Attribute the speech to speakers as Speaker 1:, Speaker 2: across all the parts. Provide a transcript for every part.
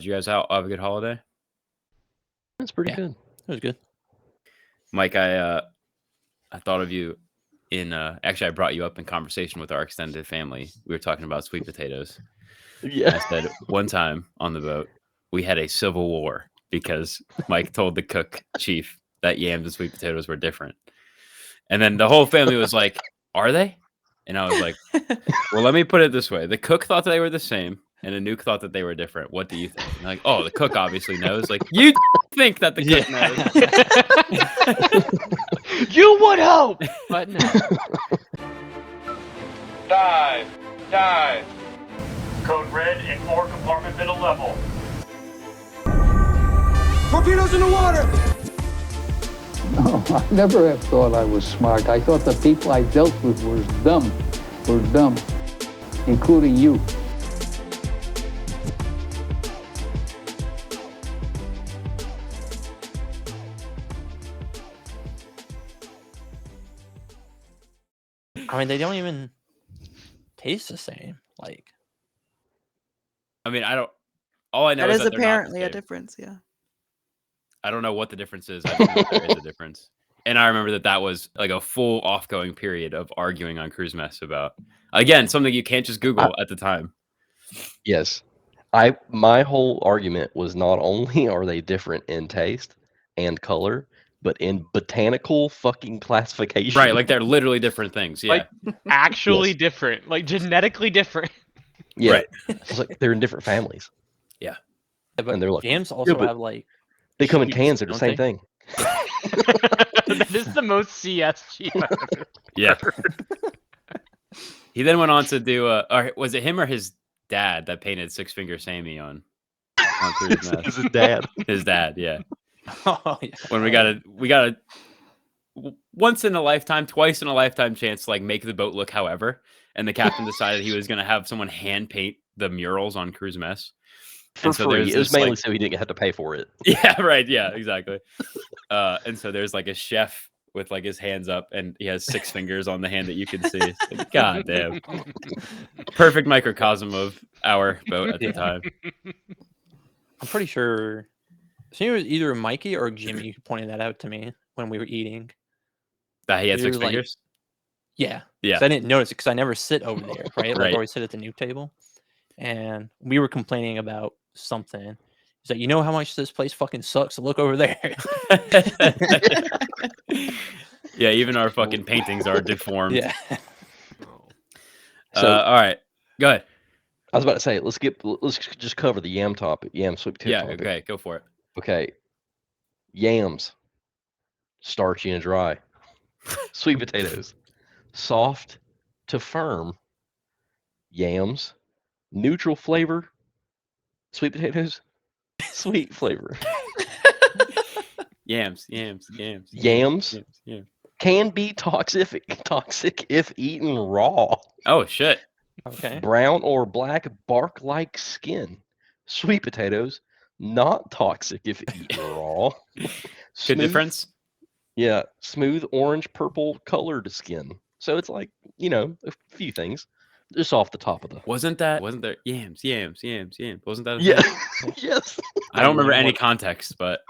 Speaker 1: Did you guys have a good holiday?
Speaker 2: That's pretty
Speaker 3: Yeah.
Speaker 2: good.
Speaker 3: It was good.
Speaker 1: Mike, I thought of you in actually I brought you up in conversation with our extended family. We were talking about sweet potatoes.
Speaker 2: Yeah.
Speaker 1: I said one time on the boat we had a civil war because Mike told the cook chief that yams and sweet potatoes were different. And then the whole family was like, "Are they?" And I was like, "Well, let me put it this way. The cook thought they were the same and the nuke thought that they were different. What do you think?" And they're like, "Oh, the cook obviously knows." Like, you think that the cook knows.
Speaker 4: You would hope, but no.
Speaker 5: Dive. Code red in 4 compartment middle level.
Speaker 6: Torpedoes in the water!
Speaker 7: No, I never have thought I was smart. I thought the people I dealt with were dumb, including you.
Speaker 3: I mean, they don't even taste the same. Like,
Speaker 1: I mean, I don't. All I know
Speaker 8: That
Speaker 1: is
Speaker 8: is
Speaker 1: that they're not the
Speaker 8: apparently a
Speaker 1: same.
Speaker 8: difference, yeah.
Speaker 1: I don't know what the difference is. I don't know if there is a difference. And I remember that was like a full off-going period of arguing on Cruise Mess about, again, something you can't just Google at the time.
Speaker 2: Yes. My whole argument was not only are they different in taste and color, but in botanical fucking classification.
Speaker 1: Right, like they're literally different things. Yeah.
Speaker 4: Like actually
Speaker 2: Yes.
Speaker 4: different, like genetically different.
Speaker 2: Yeah.
Speaker 1: Right.
Speaker 2: It's like they're in different families.
Speaker 1: Yeah.
Speaker 3: but
Speaker 2: And they're like,
Speaker 3: yams also
Speaker 2: but
Speaker 3: have like
Speaker 2: They come in
Speaker 3: sheets,
Speaker 2: cans, they're the
Speaker 3: don't
Speaker 2: same
Speaker 3: they?
Speaker 2: thing.
Speaker 4: That is the most CS cheap I've ever
Speaker 1: Yeah.
Speaker 4: heard.
Speaker 1: He then went on to do, or was it him or his dad that painted Six Finger Sammy on Cruise Mess?
Speaker 2: It's his dad.
Speaker 1: His dad, yeah.
Speaker 3: Oh, yeah.
Speaker 1: When we got a once in a lifetime, twice in a lifetime chance to like make the boat look however, and the captain decided he was going to have someone hand paint the murals on Cruise Mess
Speaker 2: For
Speaker 1: so
Speaker 2: free.
Speaker 1: there's
Speaker 2: It was
Speaker 1: this,
Speaker 2: mainly
Speaker 1: like-
Speaker 2: so he didn't have to pay for it.
Speaker 1: Yeah, right. Yeah, exactly. And so there's like a chef with like his hands up, and he has 6 fingers on the hand that you can see. It's like, God damn, perfect microcosm of our boat at the time.
Speaker 3: I'm pretty sure. I think it was either Mikey or Jimmy who pointed that out to me when we were eating.
Speaker 1: That he had
Speaker 3: It
Speaker 1: 6
Speaker 3: was like-
Speaker 1: fingers.
Speaker 3: Yeah.
Speaker 1: Yeah.
Speaker 3: 'Cause I didn't notice it because I never sit over there, right? Like
Speaker 1: Right.
Speaker 3: I always sit at the nuke table. And we were complaining about something. He's like, you know how much this place fucking sucks? So look over there.
Speaker 1: Yeah, even our fucking paintings are deformed.
Speaker 3: Yeah.
Speaker 2: So
Speaker 1: all right, go ahead.
Speaker 2: I was about to say, let's just cover the yam topic. Yam sweet potato
Speaker 1: Yeah,
Speaker 2: topic.
Speaker 1: okay, go for it.
Speaker 2: Okay. Yams, starchy and dry. Sweet potatoes, soft to firm. Yams, neutral flavor. Sweet potatoes, sweet flavor.
Speaker 1: Yams.
Speaker 2: Yams can be toxic if eaten raw.
Speaker 1: Oh shit.
Speaker 3: Okay.
Speaker 2: Brown or black bark-like skin. Sweet potatoes, not toxic if eaten raw.
Speaker 1: Good
Speaker 2: Smooth-
Speaker 1: difference.
Speaker 2: Yeah, smooth orange purple colored skin. So it's like, a few things just off the top of the.
Speaker 1: Wasn't there yams? Wasn't that a
Speaker 2: Yeah.
Speaker 1: thing?
Speaker 2: Yes.
Speaker 1: I don't remember
Speaker 3: Yam
Speaker 1: any
Speaker 3: what-
Speaker 1: context, but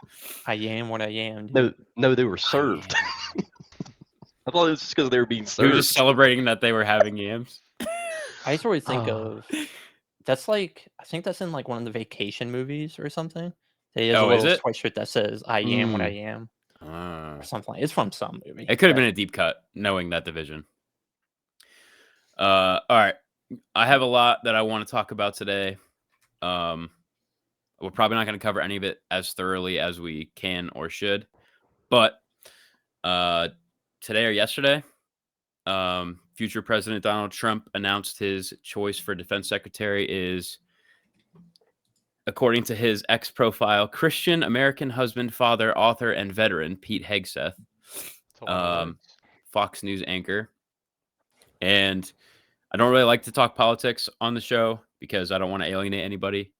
Speaker 3: I am what I am. dude.
Speaker 2: No, they were served. I thought it was just because they were being
Speaker 1: we were
Speaker 2: served.
Speaker 1: just celebrating that they were having yams.
Speaker 3: I used to always think
Speaker 2: Oh.
Speaker 3: of that's like I think that's in like one of the vacation movies or something. They has
Speaker 1: Oh,
Speaker 3: a
Speaker 1: is
Speaker 3: little
Speaker 1: it?
Speaker 3: sweatshirt that says "I am what I am"
Speaker 1: Ah.
Speaker 3: or something. It's from some movie.
Speaker 1: It could have
Speaker 3: but-
Speaker 1: been a deep cut, knowing that division. All right. I have a lot that I want to talk about today. We're probably not going to cover any of it as thoroughly as we can or should. But today or yesterday, future President Donald Trump announced his choice for defense secretary is, according to his X profile, Christian American husband, father, author, and veteran Pete Hegseth,
Speaker 4: It's a lot of words.
Speaker 1: Fox News anchor. And I don't really like to talk politics on the show because I don't want to alienate anybody.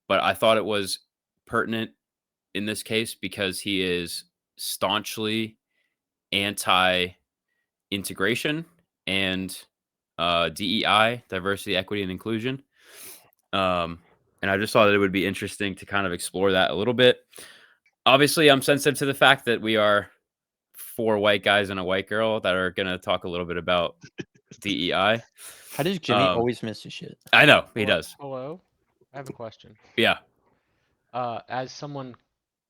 Speaker 1: But I thought it was pertinent in this case because he is staunchly anti-integration and DEI, diversity, equity, and inclusion. And I just thought that it would be interesting to kind of explore that a little bit. Obviously, I'm sensitive to the fact that we are 4 white guys and a white girl that are going to talk a little bit about DEI.
Speaker 3: How does Jimmy always miss his shit?
Speaker 1: I know, he does.
Speaker 4: Hello? I have a question.
Speaker 1: Yeah.
Speaker 4: As someone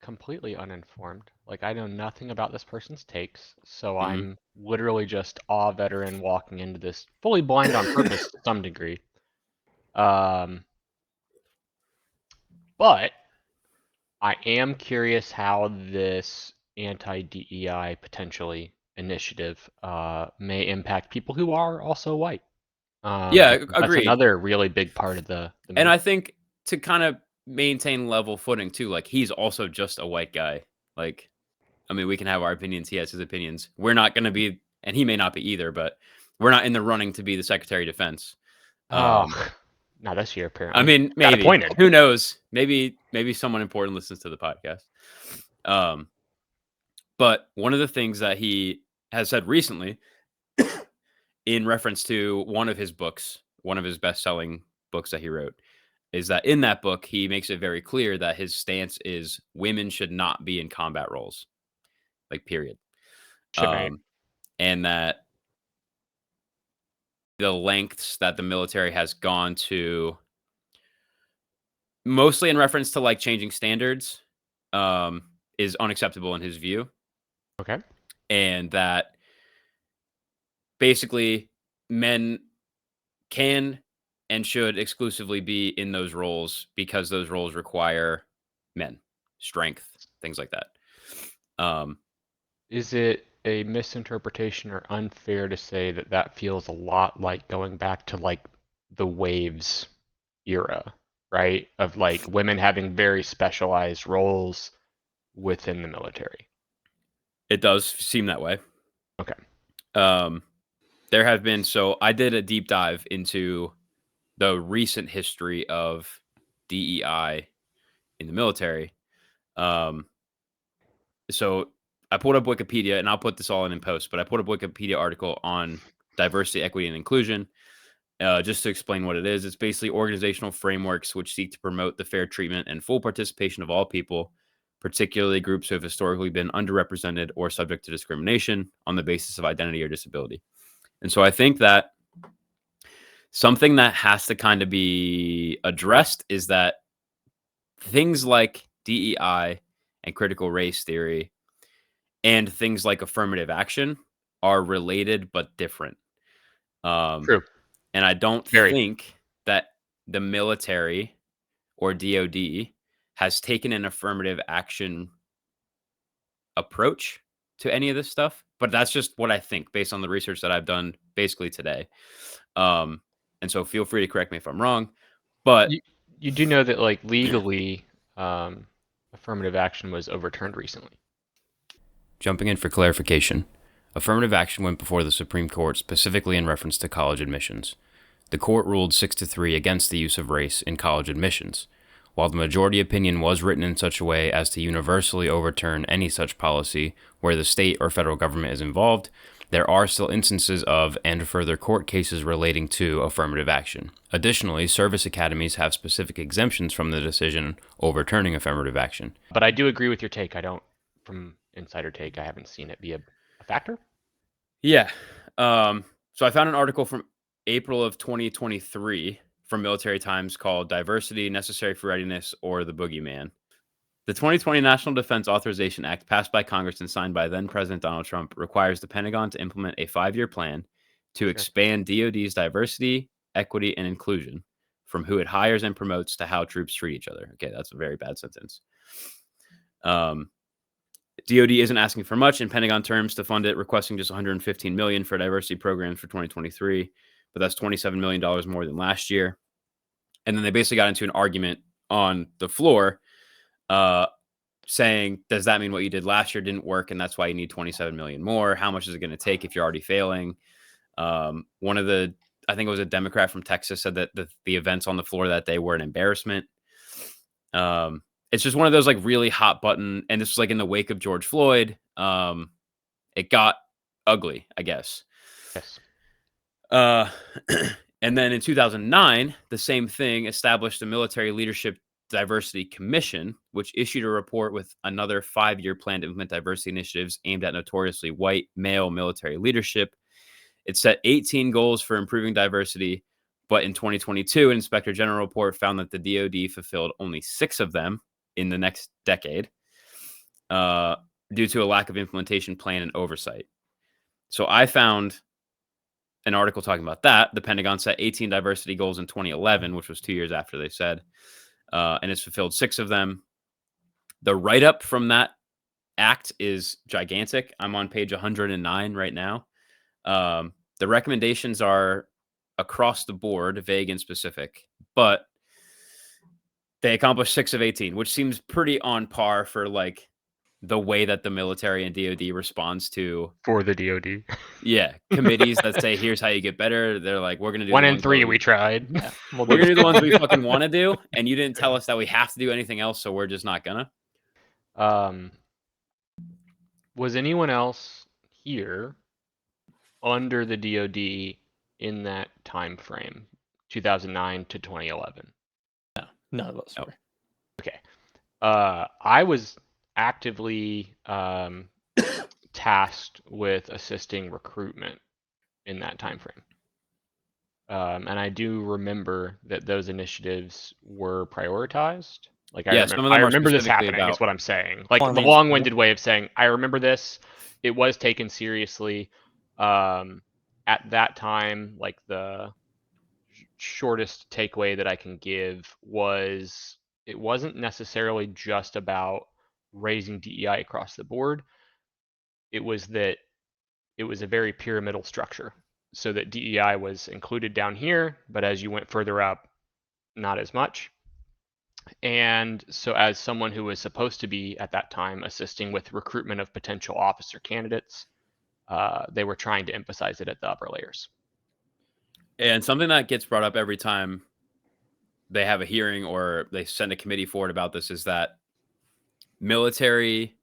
Speaker 4: completely uninformed, like I know nothing about this person's takes, so I'm literally just a veteran walking into this fully blind on purpose to some degree. But I am curious how this anti-DEI potentially initiative may impact people who are also white.
Speaker 1: Yeah,
Speaker 4: That's
Speaker 1: agreed.
Speaker 4: another really big part of the
Speaker 1: And I think to kind of maintain level footing too, like he's also just a white guy. Like, I mean, we can have our opinions. He has his opinions. We're not going to be, and he may not be either, but we're not in the running to be the Secretary of Defense.
Speaker 4: not this year apparently.
Speaker 1: I mean,
Speaker 4: Got
Speaker 1: maybe.
Speaker 4: appointed.
Speaker 1: Who knows? Maybe someone important listens to the podcast. But one of the things that he has said recently, in reference to one of his books, one of his best-selling books that he wrote, is that in that book he makes it very clear that his stance is women should not be in combat roles, like period. And that the lengths that the military has gone to, mostly in reference to like changing standards, is unacceptable in his view.
Speaker 4: Okay.
Speaker 1: And that basically men can and should exclusively be in those roles because those roles require men, strength, things like that.
Speaker 4: Is it a misinterpretation or unfair to say that that feels a lot like going back to like the waves era, right? Of like women having very specialized roles within the military.
Speaker 1: It does seem that way.
Speaker 4: Okay.
Speaker 1: There have been, so I did a deep dive into the recent history of DEI in the military. So I pulled up Wikipedia, and I'll put this all in post, but I put up a Wikipedia article on diversity, equity, and inclusion, just to explain what it is. It's basically organizational frameworks which seek to promote the fair treatment and full participation of all people, particularly groups who have historically been underrepresented or subject to discrimination on the basis of identity or disability. And so I think that something that has to kind of be addressed is that things like DEI and critical race theory and things like affirmative action are related but different.
Speaker 4: True.
Speaker 1: And I don't think that the military or DOD has taken an affirmative action approach to any of this stuff, but that's just what I think based on the research that I've done basically today. And so feel free to correct me if I'm wrong, but
Speaker 4: you do know that like legally affirmative action was overturned recently.
Speaker 1: Jumping in for clarification, affirmative action went before the Supreme Court specifically in reference to college admissions. The court ruled 6-3 against the use of race in college admissions. While the majority opinion was written in such a way as to universally overturn any such policy where the state or federal government is involved, there are still instances of and further court cases relating to affirmative action. Additionally, service academies have specific exemptions from the decision overturning affirmative action.
Speaker 4: But I do agree with your take. From insider take, I haven't seen it be a factor.
Speaker 1: Yeah. So I found an article from April of 2023 from Military Times called Diversity Necessary for Readiness or the Boogeyman. The 2020 National Defense Authorization Act, passed by Congress and signed by then-President Donald Trump, requires the Pentagon to implement a 5-year plan to expand DoD's diversity, equity, and inclusion, from who it hires and promotes to how troops treat each other. Okay, that's a very bad sentence. DoD isn't asking for much in Pentagon terms to fund it, requesting just $115 million for diversity programs for 2023, but that's $27 million more than last year. And then they basically got into an argument on the floor saying, does that mean what you did last year didn't work and that's why you need 27 million more? How much is it going to take if you're already failing? One of the, I think it was a Democrat from Texas, said that the events on the floor that day were an embarrassment. It's just one of those like really hot button, and this was like in the wake of George Floyd. It got ugly, I guess.
Speaker 4: Yes.
Speaker 1: And then in 2009, the same thing established the Military Leadership Diversity Commission, which issued a report with another 5-year plan to implement diversity initiatives aimed at notoriously white male military leadership. It set 18 goals for improving diversity, but in 2022, an Inspector General report found that the DoD fulfilled only 6 of them in the next decade due to a lack of implementation plan and oversight. So I found an article talking about that. The Pentagon set 18 diversity goals in 2011, which was 2 years after they said, and it's fulfilled 6 of them. The write-up from that act is gigantic. I'm on page 109 right now. The recommendations are across the board, vague and specific, but they accomplished 6 of 18, which seems pretty on par for like the way that the military and DoD responds to
Speaker 4: For the DoD.
Speaker 1: committees that say, here's how you get better. They're like, we're going to do
Speaker 4: 1
Speaker 1: the
Speaker 4: and
Speaker 1: ones
Speaker 4: 3
Speaker 1: that
Speaker 4: we tried.
Speaker 3: Yeah, we'll
Speaker 1: we're
Speaker 3: do
Speaker 1: going to do the ones we
Speaker 3: it.
Speaker 1: fucking want to do. And you didn't tell us that we have to do anything else. So we're just not gonna.
Speaker 4: Was anyone else here under the DoD in that time frame, 2009 to 2011?
Speaker 3: No, none of us
Speaker 1: No.
Speaker 3: were.
Speaker 4: Okay. I was actively tasked with assisting recruitment in that time frame. And I do remember that those initiatives were prioritized. Like I
Speaker 1: Yeah, some of them
Speaker 4: I
Speaker 1: are
Speaker 4: remember this
Speaker 1: specifically
Speaker 4: happening,
Speaker 1: about-
Speaker 4: is what I'm saying. Like
Speaker 3: Well, I
Speaker 4: the
Speaker 3: mean,
Speaker 4: long-winded way of saying, I remember this. It was taken seriously. At that time, like the shortest takeaway that I can give was it wasn't necessarily just about raising DEI across the board. It was that it was a very pyramidal structure, so that DEI was included down here, but as you went further up, not as much. And so as someone who was supposed to be at that time assisting with recruitment of potential officer candidates, they were trying to emphasize it at the upper layers. And
Speaker 1: something that gets brought up every time they have a hearing or they send a committee forward about this is that the military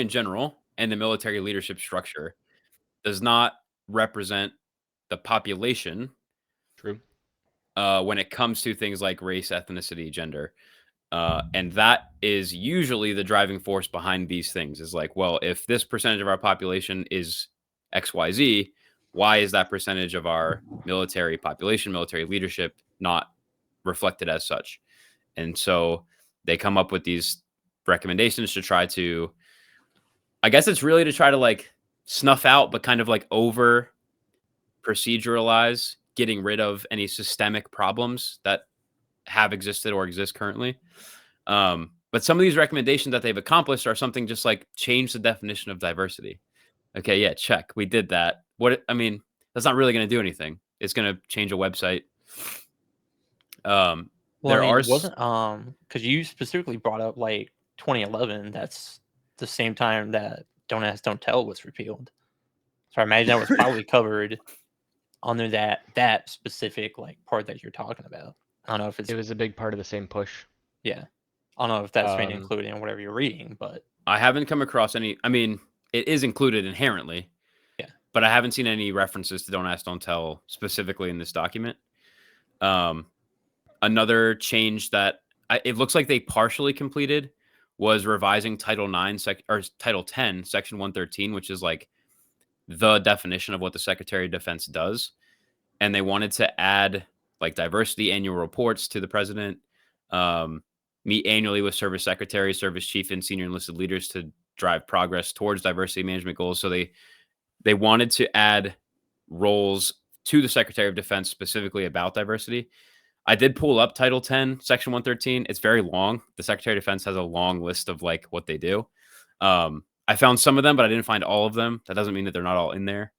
Speaker 1: in general and the military leadership structure does not represent the population.
Speaker 4: True.
Speaker 1: When it comes to things like race, ethnicity, gender. And that is usually the driving force behind these things is like, well, if this percentage of our population is XYZ, why is that percentage of our military population, military leadership not reflected as such? And so they come up with these recommendations to try to, I guess it's really to try to like snuff out, but kind of like over proceduralize getting rid of any systemic problems that have existed or exist currently. But some of these recommendations that they've accomplished are something just like change the definition of diversity. Okay, yeah, check. We did that. That's not really going to do anything. It's going to change a website.
Speaker 3: Well,
Speaker 1: There
Speaker 3: I mean,
Speaker 1: are
Speaker 3: it wasn't because you specifically brought up like 2011. That's the same time that Don't Ask, Don't Tell was repealed. So I imagine that was probably covered under that specific like part that you're talking about. I don't know if
Speaker 4: it was a big part of the same push.
Speaker 3: Yeah. I don't know if that's been included in whatever you're reading, but
Speaker 1: I haven't come across any. I mean, it is included inherently.
Speaker 3: Yeah.
Speaker 1: But I haven't seen any references to Don't Ask, Don't Tell specifically in this document. Another change that it looks like they partially completed was revising Title 10, Section 113, which is like the definition of what the Secretary of Defense does. And they wanted to add like diversity annual reports to the president, meet annually with service secretaries, service chief, and senior enlisted leaders to drive progress towards diversity management goals. So they wanted to add roles to the Secretary of Defense specifically about diversity. I did pull up Title 10, Section 113. It's very long. The Secretary of Defense has a long list of like what they do. I found some of them, but I didn't find all of them. That doesn't mean that they're not all in there.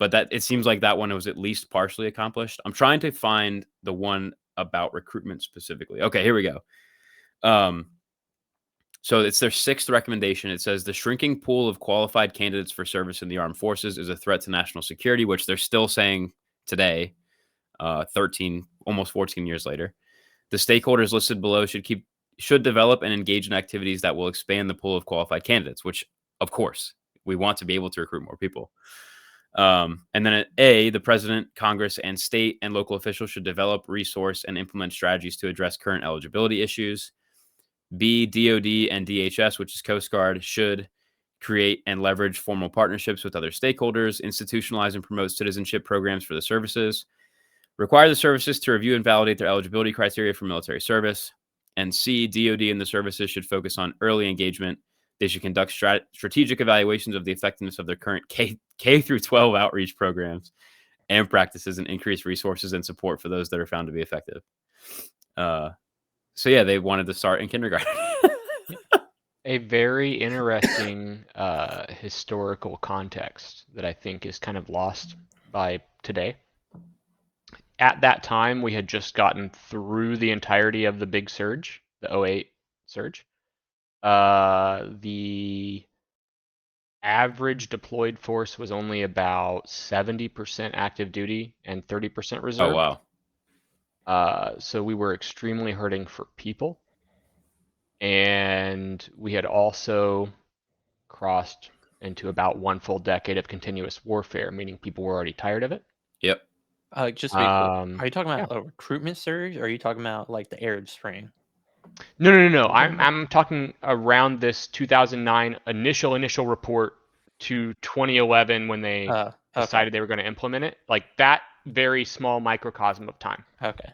Speaker 1: But that it seems like that one was at least partially accomplished. I'm trying to find the one about recruitment specifically. Okay, here we go. So it's their 6th recommendation. It says the shrinking pool of qualified candidates for service in the armed forces is a threat to national security, which they're still saying today, 13, almost 14 years later. The stakeholders listed below should develop and engage in activities that will expand the pool of qualified candidates, which, of course, we want to be able to recruit more people. And then A, the president, Congress, and state and local officials should develop, resource, and implement strategies to address current eligibility issues. B, DOD and DHS, which is Coast Guard, should create and leverage formal partnerships with other stakeholders, institutionalize and promote citizenship programs for the services, require the services to review and validate their eligibility criteria for military service. And C, DOD and the services should focus on early engagement. They should conduct strategic evaluations of the effectiveness of their current K through 12 outreach programs and practices, and increase resources and support for those that are found to be effective. So yeah, they wanted to start in kindergarten.
Speaker 4: A very interesting historical context that I think is kind of lost by today. At that time, we had just gotten through the entirety of the big surge, the 2008 surge. The average deployed force was only about 70% active duty and 30% reserve.
Speaker 1: Oh, wow.
Speaker 4: So we were extremely hurting for people. And we had also crossed into about one full decade of continuous warfare, meaning people were already tired of it.
Speaker 1: Yep.
Speaker 3: Just to be clear, are you talking about a recruitment surge, or are you talking about like the Arab Spring?
Speaker 4: No. I'm talking around this 2009 initial report to 2011 when they decided they were going to implement it. Like that very small microcosm of time.
Speaker 3: Okay.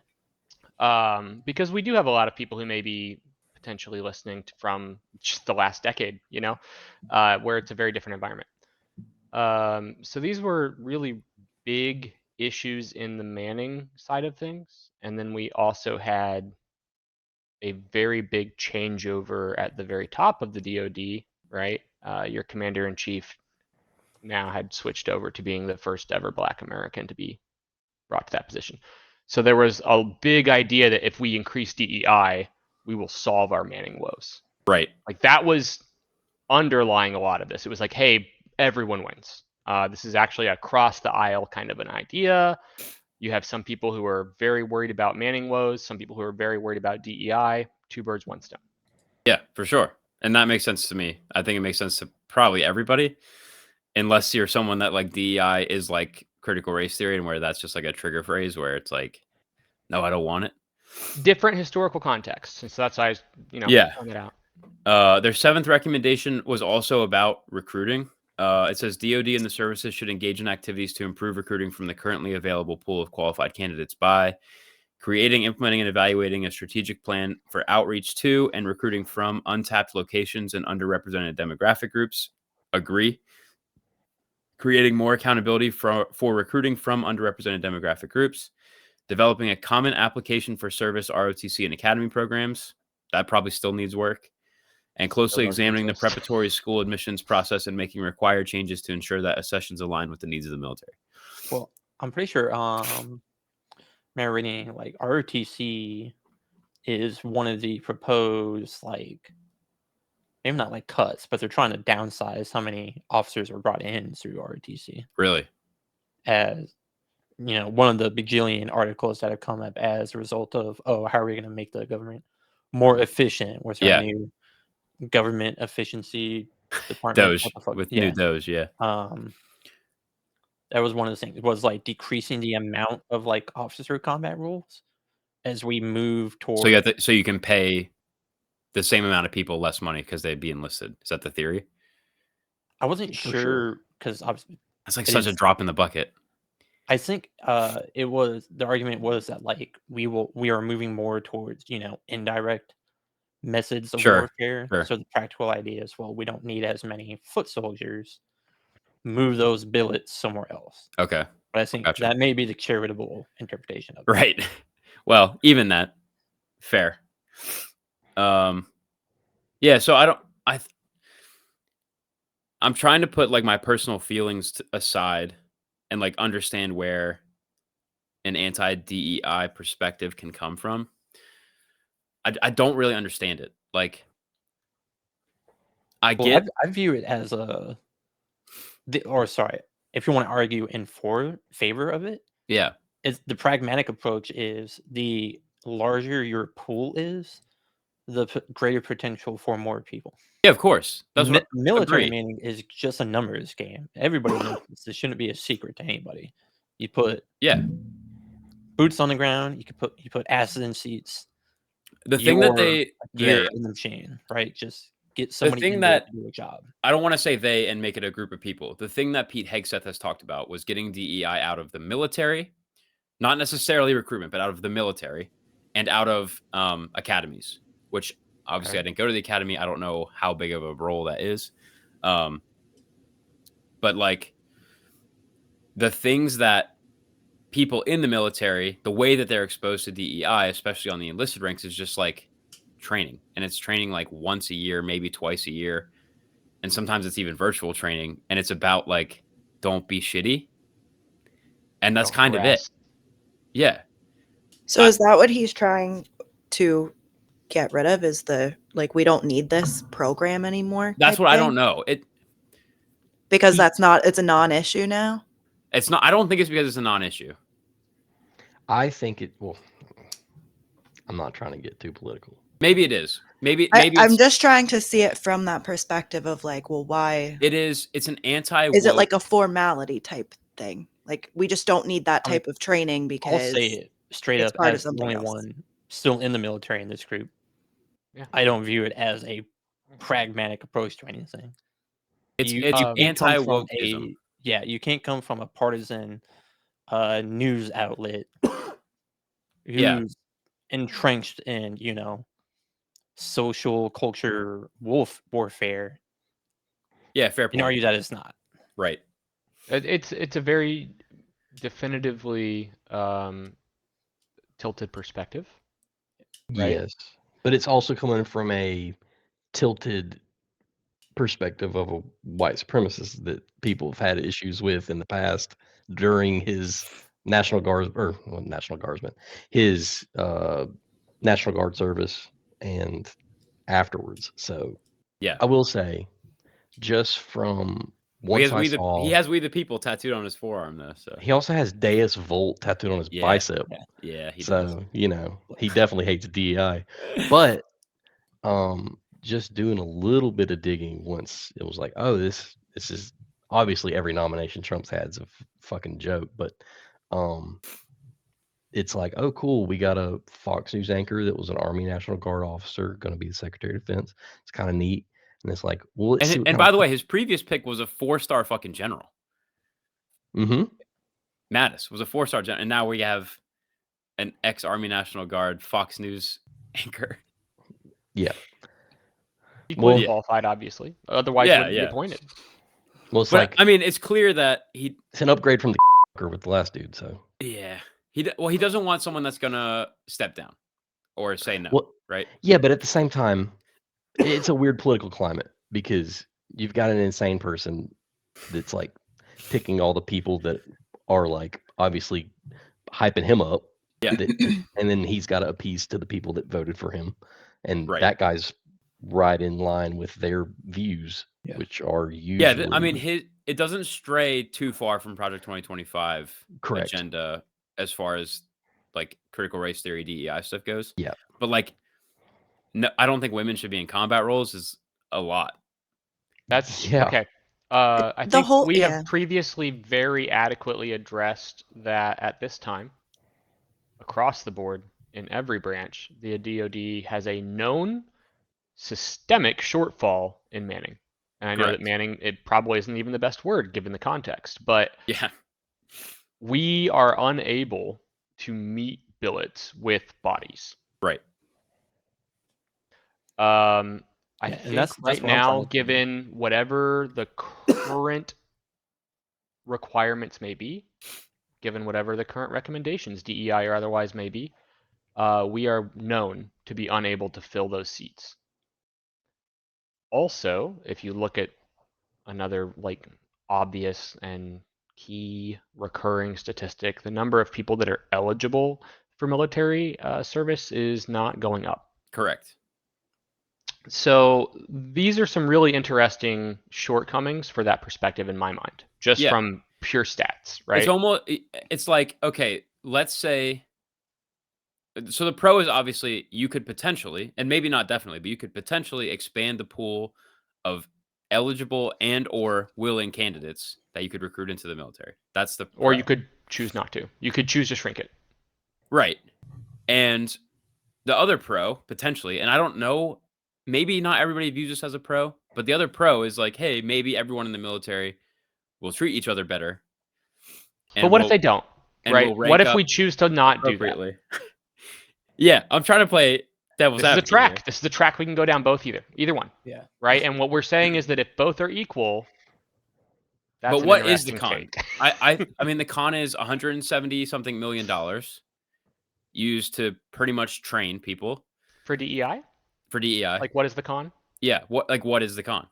Speaker 4: Because we do have a lot of people who may be potentially listening from just the last decade, where it's a very different environment. So these were really big issues in the manning side of things. And then we also had a very big changeover at the very top of the DoD, right? Your commander-in-chief now had switched over to being the first ever Black American to be brought to that position. So there was a big idea that if we increase DEI, we will solve our manning woes.
Speaker 1: Right.
Speaker 4: Like that was underlying a lot of this. It was like, hey, everyone wins. This is actually across the aisle kind of an idea. You have some people who are very worried about manning woes, some people who are very worried about DEI. Two birds, one stone.
Speaker 1: Yeah, for sure. And that makes sense to me. I think it makes sense to probably everybody, unless you're someone that like DEI is like critical race theory, and where that's just like a trigger phrase where it's like, no, I don't want it.
Speaker 4: Different historical context. And so that's why I, point it
Speaker 1: out. Their seventh recommendation was also about recruiting. It says DOD and the services should engage in activities to improve recruiting from the currently available pool of qualified candidates by creating, implementing, and evaluating a strategic plan for outreach to and recruiting from untapped locations and underrepresented demographic groups. Agree. Creating more accountability for recruiting from underrepresented demographic groups. Developing a common application for service, ROTC, and academy programs. That probably still needs work. And closely examining the preparatory school admissions process and making required changes to ensure that accessions align with the needs of the military.
Speaker 3: Well, I'm pretty sure reading like ROTC is one of the proposed, like, maybe not like cuts, but they're trying to downsize how many officers are brought in through ROTC.
Speaker 1: Really?
Speaker 3: As one of the bajillion articles that have come up as a result of, how are we going to make the government more efficient with our new government efficiency department?
Speaker 1: Doge, with new Doge,
Speaker 3: that was one of the things. It was like decreasing the amount of like officer combat rules as we move towards.
Speaker 1: So you can pay the same amount of people less money because they'd be enlisted. Is that the theory?
Speaker 3: I wasn't sure because
Speaker 1: that's like such a drop in the bucket.
Speaker 3: I think it was, the argument was that like we are moving more towards indirect methods of warfare.
Speaker 1: Sure.
Speaker 3: So the practical idea is, well, we don't need as many foot soldiers. Move those billets somewhere else.
Speaker 1: Okay.
Speaker 3: But I think that may be the charitable interpretation of it.
Speaker 1: Right. Well, even that, fair. Yeah. So I'm trying to put like my personal feelings aside and like understand where an anti-DEI perspective can come from. I don't really understand it. Like, I
Speaker 3: view it as if you want to argue in favor of it, it's the pragmatic approach is the larger your pool is, greater potential for more people.
Speaker 1: Yeah, of course. That's what
Speaker 3: Military
Speaker 1: agreed.
Speaker 3: meaning is just a numbers game. Everybody knows this. It shouldn't be a secret to anybody. You put boots on the ground. You put asses in seats.
Speaker 1: The thing that
Speaker 3: gear in the machine, right? Just get somebody
Speaker 1: thing
Speaker 3: in there
Speaker 1: that
Speaker 3: to do a job.
Speaker 1: I don't want to say they and make it a group of people. The thing that Pete Hegseth has talked about was getting DEI out of the military, not necessarily recruitment, but out of the military and out of academies, which obviously I didn't go to the academy. I don't know how big of a role that is. But like the things that people in the military, the way that they're exposed to DEI, especially on the enlisted ranks, is just like training. And it's training like once a year, maybe twice a year. And sometimes it's even virtual training. And it's about like, don't be shitty. And that's kind of it. Yeah.
Speaker 8: So is that what he's trying to get rid of? Is the like, we don't need this program anymore?
Speaker 1: That's what I don't know.
Speaker 8: Because it's a non-issue now?
Speaker 1: It's not. I don't think it's because it's a non-issue.
Speaker 2: I think well, I'm not trying to get too political.
Speaker 1: Maybe it is. Maybe
Speaker 8: I'm just trying to see it from that perspective of like, well, why?
Speaker 1: It is. It's an anti.
Speaker 8: Is it like a formality type thing? Like we just don't need that type of training because
Speaker 3: I'll say it straight up as the only one still in the military in this group. Yeah. I don't view it as a pragmatic approach to anything.
Speaker 1: It's anti-wokeism.
Speaker 3: Yeah, you can't come from a partisan news outlet who's entrenched in, social culture warfare.
Speaker 1: Yeah, fair point.
Speaker 3: You can argue that it's not.
Speaker 1: Right.
Speaker 4: It's a very definitively tilted perspective.
Speaker 2: Right? Yes. But it's also coming from a tilted perspective of a white supremacist that people have had issues with in the past during his National Guardsman, his National Guard service and afterwards. So
Speaker 1: yeah,
Speaker 2: I will say, just from once
Speaker 1: he has "We the People" tattooed on his forearm though. So
Speaker 2: he also has Deus Volt tattooed on his bicep.
Speaker 1: Yeah, he
Speaker 2: so
Speaker 1: does.
Speaker 2: He definitely hates DEI, but just doing a little bit of digging once it was like, oh, this is obviously every nomination Trump's had is a fucking joke, but it's like, oh, cool, we got a Fox News anchor that was an Army National Guard officer going to be the Secretary of Defense. It's kind of neat, and it's like, well,
Speaker 1: and by the way, his previous pick was a 4-star fucking general.
Speaker 2: Mm-hmm.
Speaker 1: Mattis was a 4-star general, and now we have an ex-Army National Guard Fox News anchor.
Speaker 2: Yeah.
Speaker 4: Equally qualified, obvisly. Otherwise, he wouldn't be appointed.
Speaker 2: Well, it's
Speaker 1: I mean, it's clear that
Speaker 2: it's an upgrade from the with the last dude. So
Speaker 1: yeah, he doesn't want someone that's gonna step down or say no, right?
Speaker 2: Yeah, but at the same time, it's a weird political climate because you've got an insane person that's like picking all the people that are like obviously hyping him up.
Speaker 1: Yeah,
Speaker 2: and then he's got to appease to the people that voted for him, and that guy's right in line with their views, which are usually
Speaker 1: I mean, it doesn't stray too far from Project 2025 agenda as far as like critical race theory DEI stuff goes.
Speaker 2: Yeah,
Speaker 1: but like, no, I don't think women should be in combat roles is a lot.
Speaker 4: That's okay. I think we have previously very adequately addressed that at this time across the board in every branch, the DoD has a known systemic shortfall in manning. And I know that manning, it probably isn't even the best word given the context, but we are unable to meet billets with bodies.
Speaker 1: Right.
Speaker 4: I think that's right now, given whatever the current requirements may be, given whatever the current recommendations, DEI or otherwise may be, we are known to be unable to fill those seats. Also, if you look at another like obvious and key recurring statistic, the number of people that are eligible for military service is not going up.
Speaker 1: Correct.
Speaker 4: So these are some really interesting shortcomings for that perspective in my mind, just from pure stats, right?
Speaker 1: It's like, okay, let's say So the pro is obviously you could potentially, and maybe not definitely, but you could potentially expand the pool of eligible and or willing candidates that you could recruit into the military. That's the pro.
Speaker 4: Or you could choose not to. You could choose to shrink it.
Speaker 1: Right. And the other pro, potentially, and I don't know, maybe not everybody views this as a pro, but the other pro is like, hey, maybe everyone in the military will treat each other better.
Speaker 4: But what if they don't? Right?
Speaker 1: We'll rank
Speaker 4: What if
Speaker 1: up
Speaker 4: we choose to not do that?
Speaker 1: appropriately. Yeah, I'm trying to play devil's
Speaker 4: This is a
Speaker 1: advocate
Speaker 4: track.
Speaker 1: here.
Speaker 4: This is the track we can go down both either one.
Speaker 3: Yeah.
Speaker 4: Right? And what we're saying is that if both are equal, that's
Speaker 1: But
Speaker 4: an
Speaker 1: what is the
Speaker 4: interesting
Speaker 1: con?
Speaker 4: take.
Speaker 1: I mean, the con is $170-something million used to pretty much train people
Speaker 4: For DEI?
Speaker 1: for DEI.
Speaker 4: Like, what is the con?
Speaker 1: Yeah, what is the con?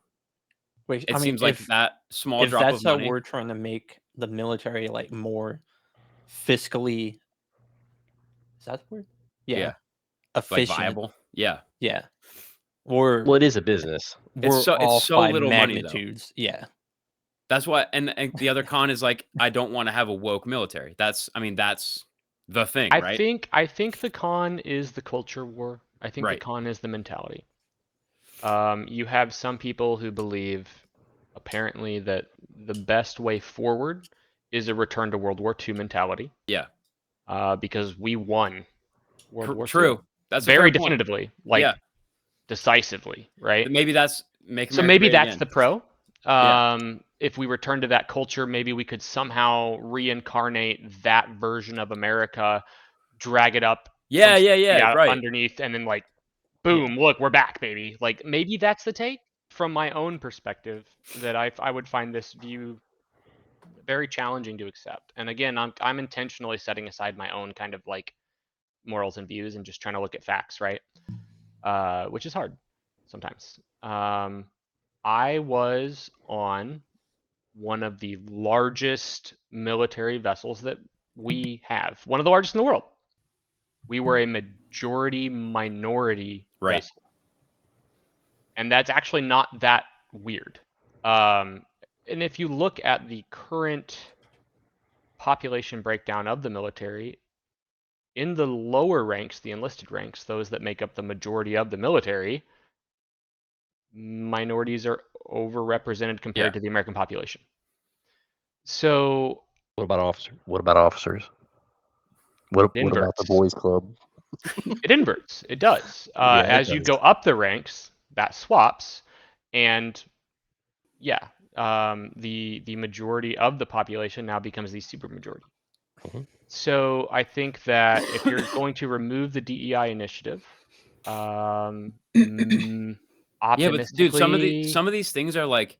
Speaker 3: Wait,
Speaker 1: It seems like that small
Speaker 3: if
Speaker 1: drop
Speaker 3: that's
Speaker 1: of
Speaker 3: how
Speaker 1: money.
Speaker 3: we're trying to make the military like more fiscally, is that the word?
Speaker 1: Yeah. Like
Speaker 3: Efficient.
Speaker 1: viable. Yeah.
Speaker 3: Yeah. Or
Speaker 2: Well, it is a business.
Speaker 3: we're
Speaker 1: It's so
Speaker 3: off by
Speaker 1: little money, though.
Speaker 3: magnitudes. Yeah.
Speaker 1: That's why, and the other con is like, I don't want to have a woke military. That's the thing,
Speaker 4: I
Speaker 1: right?
Speaker 4: think the con is the culture war. I think the
Speaker 1: Right.
Speaker 4: con is the mentality. You have some people who believe, apparently, that the best way forward is a return to World War II mentality.
Speaker 1: Yeah.
Speaker 4: Because we won World War II.
Speaker 1: True. That's a
Speaker 4: very
Speaker 1: fair point.
Speaker 4: definitively, like
Speaker 1: Yeah.
Speaker 4: decisively, right?
Speaker 1: Maybe that's make
Speaker 4: So
Speaker 1: America
Speaker 4: maybe
Speaker 1: great
Speaker 4: that's
Speaker 1: again.
Speaker 4: the pro.
Speaker 1: Yeah.
Speaker 4: If we return to that culture, maybe we could somehow reincarnate that version of America, drag it up,
Speaker 1: Yeah,
Speaker 4: some
Speaker 1: yeah,
Speaker 4: feet
Speaker 1: yeah,
Speaker 4: out
Speaker 1: right.
Speaker 4: underneath, and then like, boom, look, we're back, baby. Like maybe that's the take from my own perspective that I would find this view very challenging to accept. And again, I'm intentionally setting aside my own kind of like morals and views and just trying to look at facts, right? Which is hard sometimes. I was on one of the largest military vessels that we have, one of the largest in the world. We were a majority minority
Speaker 1: Right.
Speaker 4: vessel. And that's actually not that weird. And if you look at the current population breakdown of the military, in the lower ranks, the enlisted ranks, those that make up the majority of the military, minorities are overrepresented compared to the American population. So
Speaker 2: What about officers? What about officers? What about the
Speaker 4: inverts.
Speaker 2: boys' club?
Speaker 4: It inverts. It does.
Speaker 2: Yeah, it
Speaker 4: As you
Speaker 2: does.
Speaker 4: go up the ranks, that swaps, and yeah, the majority of the population now becomes the supermajority.
Speaker 2: Mhm.
Speaker 4: So I think that if you're going to remove the DEI initiative, optimistically,
Speaker 1: Yeah, but dude, some of these things are like,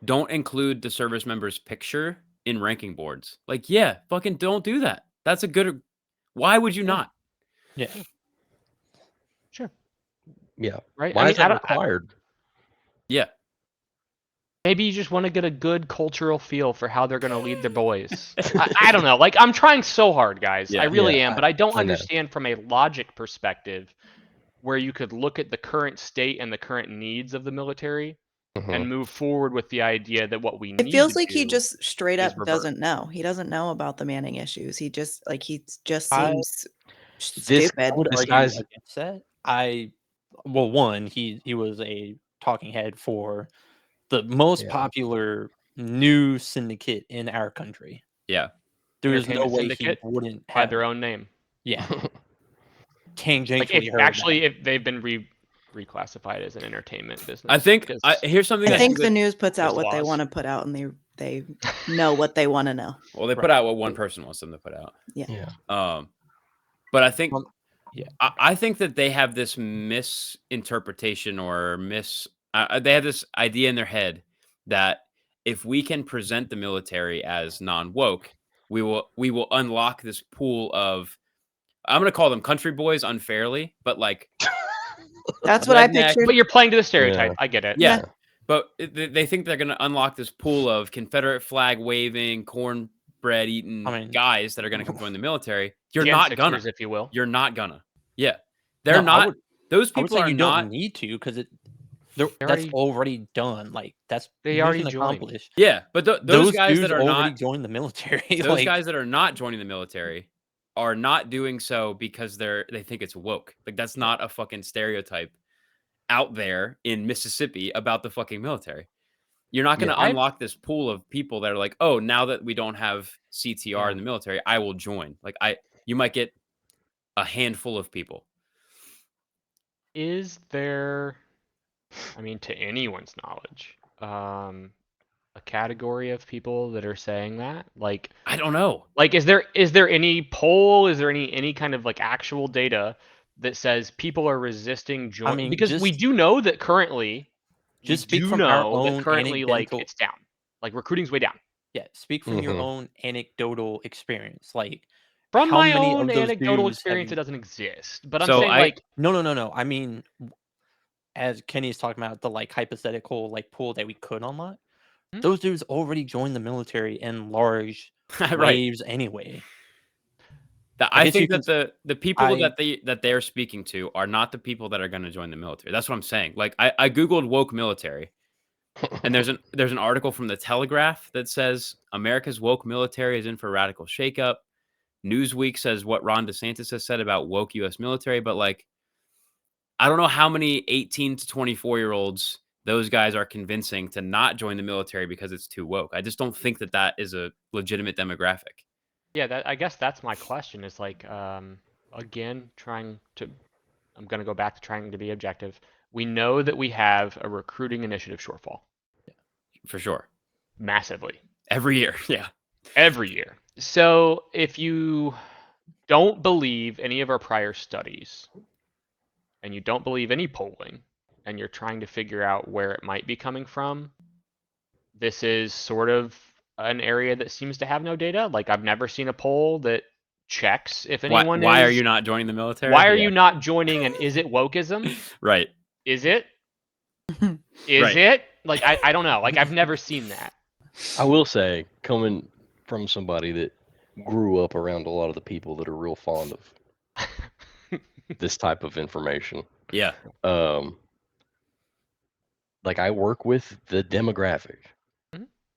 Speaker 1: don't include the service member's picture in ranking boards. Like, yeah, fucking don't do that. That's a good. Why would you not?
Speaker 3: Yeah.
Speaker 4: Sure.
Speaker 2: Yeah.
Speaker 4: Right.
Speaker 2: Why
Speaker 4: I
Speaker 2: is
Speaker 4: mean,
Speaker 2: that required?
Speaker 1: Yeah.
Speaker 4: Maybe you just want to get a good cultural feel for how they're going to lead their boys. I don't know. Like, I'm trying so hard, guys.
Speaker 1: Yeah.
Speaker 4: I really
Speaker 2: Yeah,
Speaker 4: am. But I don't
Speaker 2: I know.
Speaker 4: understand from a logic perspective where you could look at the current state and the current needs of the military and move forward with the idea that what we need
Speaker 8: It feels
Speaker 4: to
Speaker 8: like he
Speaker 4: do
Speaker 8: just straight
Speaker 4: is
Speaker 8: up
Speaker 4: revert.
Speaker 8: doesn't know. He doesn't know about the Manning issues. He just
Speaker 3: I-
Speaker 8: seems
Speaker 2: This-
Speaker 8: stupid.
Speaker 3: I would
Speaker 2: This
Speaker 3: argue
Speaker 2: guy's-
Speaker 3: against that. Well, one, he was a talking head for the most
Speaker 2: Yeah.
Speaker 3: popular news syndicate in our country.
Speaker 1: Yeah.
Speaker 3: There is no
Speaker 4: Entertainment
Speaker 3: way
Speaker 4: syndicate
Speaker 3: he wouldn't
Speaker 4: by
Speaker 3: have
Speaker 4: their own name.
Speaker 3: Yeah,
Speaker 4: Like
Speaker 3: tangentially
Speaker 4: if,
Speaker 3: heard
Speaker 4: actually,
Speaker 3: that.
Speaker 4: if they've been reclassified as an entertainment business.
Speaker 1: I think
Speaker 4: because-
Speaker 1: here's something
Speaker 8: I
Speaker 1: that's
Speaker 8: think the
Speaker 1: good.
Speaker 8: news puts out
Speaker 4: there's
Speaker 8: what they
Speaker 4: laws.
Speaker 8: want to put out, and they know what they want to know.
Speaker 1: Well, they put out what one person wants them to put out.
Speaker 2: Yeah.
Speaker 1: But I think,
Speaker 3: Yeah.
Speaker 1: I think that they have this misinterpretation or they have this idea in their head that if we can present the military as non-woke, we will unlock this pool of, I'm going to call them country boys unfairly, but like,
Speaker 8: That's what I
Speaker 1: Redneck,
Speaker 8: pictured.
Speaker 4: But you're playing to the stereotype.
Speaker 2: Yeah.
Speaker 4: I get it.
Speaker 1: yeah. But they think they're going to unlock this pool of Confederate flag waving, cornbread eating guys that are going to come join the military. You're
Speaker 4: Gen
Speaker 1: not
Speaker 4: Sixers,
Speaker 1: gonna.
Speaker 4: if you will.
Speaker 1: You're not gonna. Yeah. They're
Speaker 3: No,
Speaker 1: not. Those
Speaker 3: I would
Speaker 1: people
Speaker 3: say
Speaker 1: are
Speaker 3: you
Speaker 1: not.
Speaker 3: don't need to because
Speaker 4: already-
Speaker 3: that's already done. Like
Speaker 4: They
Speaker 3: mission
Speaker 4: already joined.
Speaker 3: accomplished.
Speaker 1: Yeah, but those guys
Speaker 3: dudes
Speaker 1: that are
Speaker 3: already
Speaker 1: not
Speaker 3: joined the military.
Speaker 1: those
Speaker 3: like,
Speaker 1: guys that are not joining the military are not doing so because they think it's woke. Like that's not a fucking stereotype out there in Mississippi about the fucking military. You're not going to unlock this pool of people that are like, oh, now that we don't have CTR in the military, I will join. Like you might get a handful of people.
Speaker 4: Is there, I mean, to anyone's knowledge, a category of people that are saying that? Like,
Speaker 1: I don't know.
Speaker 4: Like, is there any poll? Is there any kind of like actual data that says people are resisting join?
Speaker 3: I mean,
Speaker 4: because we do know that currently,
Speaker 3: just speak from our own
Speaker 4: like
Speaker 3: anecdotal.
Speaker 4: it's down. Like recruiting's way down.
Speaker 3: Yeah, speak from your own anecdotal experience. Like
Speaker 4: from
Speaker 3: how
Speaker 4: my
Speaker 3: many
Speaker 4: own
Speaker 3: of those
Speaker 4: anecdotal
Speaker 3: dudes
Speaker 4: experience, it doesn't exist. But I'm
Speaker 1: So
Speaker 4: saying like
Speaker 3: no. I mean, as Kenny's talking about the like hypothetical like pool that we could unlock, those dudes already joined the military in large waves anyway.
Speaker 1: I think that the people that they're speaking to are not the people that are going to join the military. That's what I'm saying. Like I googled woke military, and there's an article from the Telegraph that says America's woke military is in for radical shakeup. Newsweek says what Ron DeSantis has said about woke U.S. military, but like I don't know how many 18 to 24-year-olds those guys are convincing to not join the military because it's too woke. I just don't think that is a legitimate demographic.
Speaker 4: Yeah, I guess that's my question is like, again, I'm going to go back to trying to be objective. We know that we have a recruiting initiative shortfall.
Speaker 1: For sure.
Speaker 4: Massively.
Speaker 1: Every year. Yeah.
Speaker 4: Every year. So if you don't believe any of our prior studies and you don't believe any polling and you're trying to figure out where it might be coming from, this is sort of an area that seems to have no data. Like I've never seen a poll that checks if anyone
Speaker 1: why are you not joining the military?
Speaker 4: Why are you not joining, and is it wokeism?
Speaker 1: Right.
Speaker 4: Is it? Is it? Like I don't know. Like I've never seen that.
Speaker 2: I will say, coming from somebody that grew up around a lot of the people that are real fond of this type of information.
Speaker 1: Yeah.
Speaker 2: Like I work with the demographic.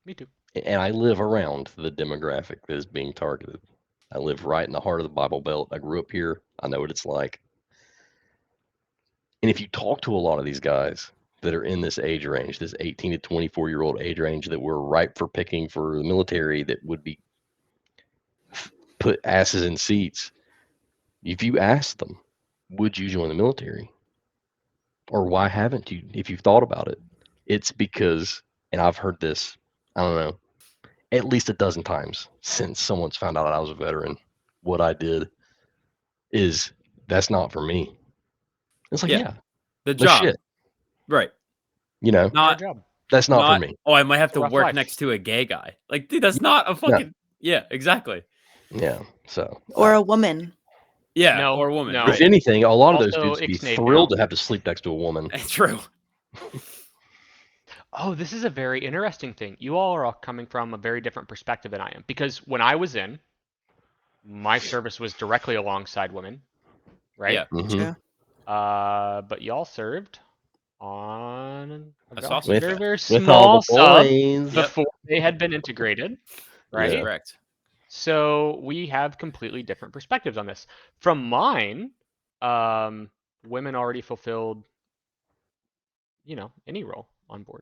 Speaker 4: Me too.
Speaker 2: And I live around the demographic that is being targeted. I live right in the heart of the Bible Belt. I grew up here. I know what it's like. And if you talk to a lot of these guys that are in this age range, this 18 to 24-year-old age range that were ripe for picking for the military, that would be put asses in seats, if you ask them, would you join the military? Or why haven't you? If you've thought about it, it's because, and I've heard this, I don't know, at least a dozen times since someone's found out I was a veteran, what I did is, that's not for me. It's like, yeah,
Speaker 1: the job.
Speaker 2: Shit.
Speaker 1: Right.
Speaker 2: You know, that's not for me.
Speaker 1: Oh, I might have to work next to a gay guy. Like, dude, that's not a fucking, yeah, exactly.
Speaker 2: Yeah. So.
Speaker 8: Or a woman.
Speaker 1: Yeah, or a woman.
Speaker 2: No. If anything, a lot of those dudes would be thrilled to have to sleep next to a woman.
Speaker 1: True.
Speaker 4: Oh, this is a very interesting thing. You all are all coming from a very different perspective than I am. Because when I was in, my service was directly alongside women, right?
Speaker 1: Yeah.
Speaker 2: Mm-hmm.
Speaker 4: But y'all served on a
Speaker 1: with,
Speaker 4: very, very small sub before they had been integrated, right?
Speaker 1: Yeah. Correct.
Speaker 4: So we have completely different perspectives on this. From mine, women already fulfilled, any role on board.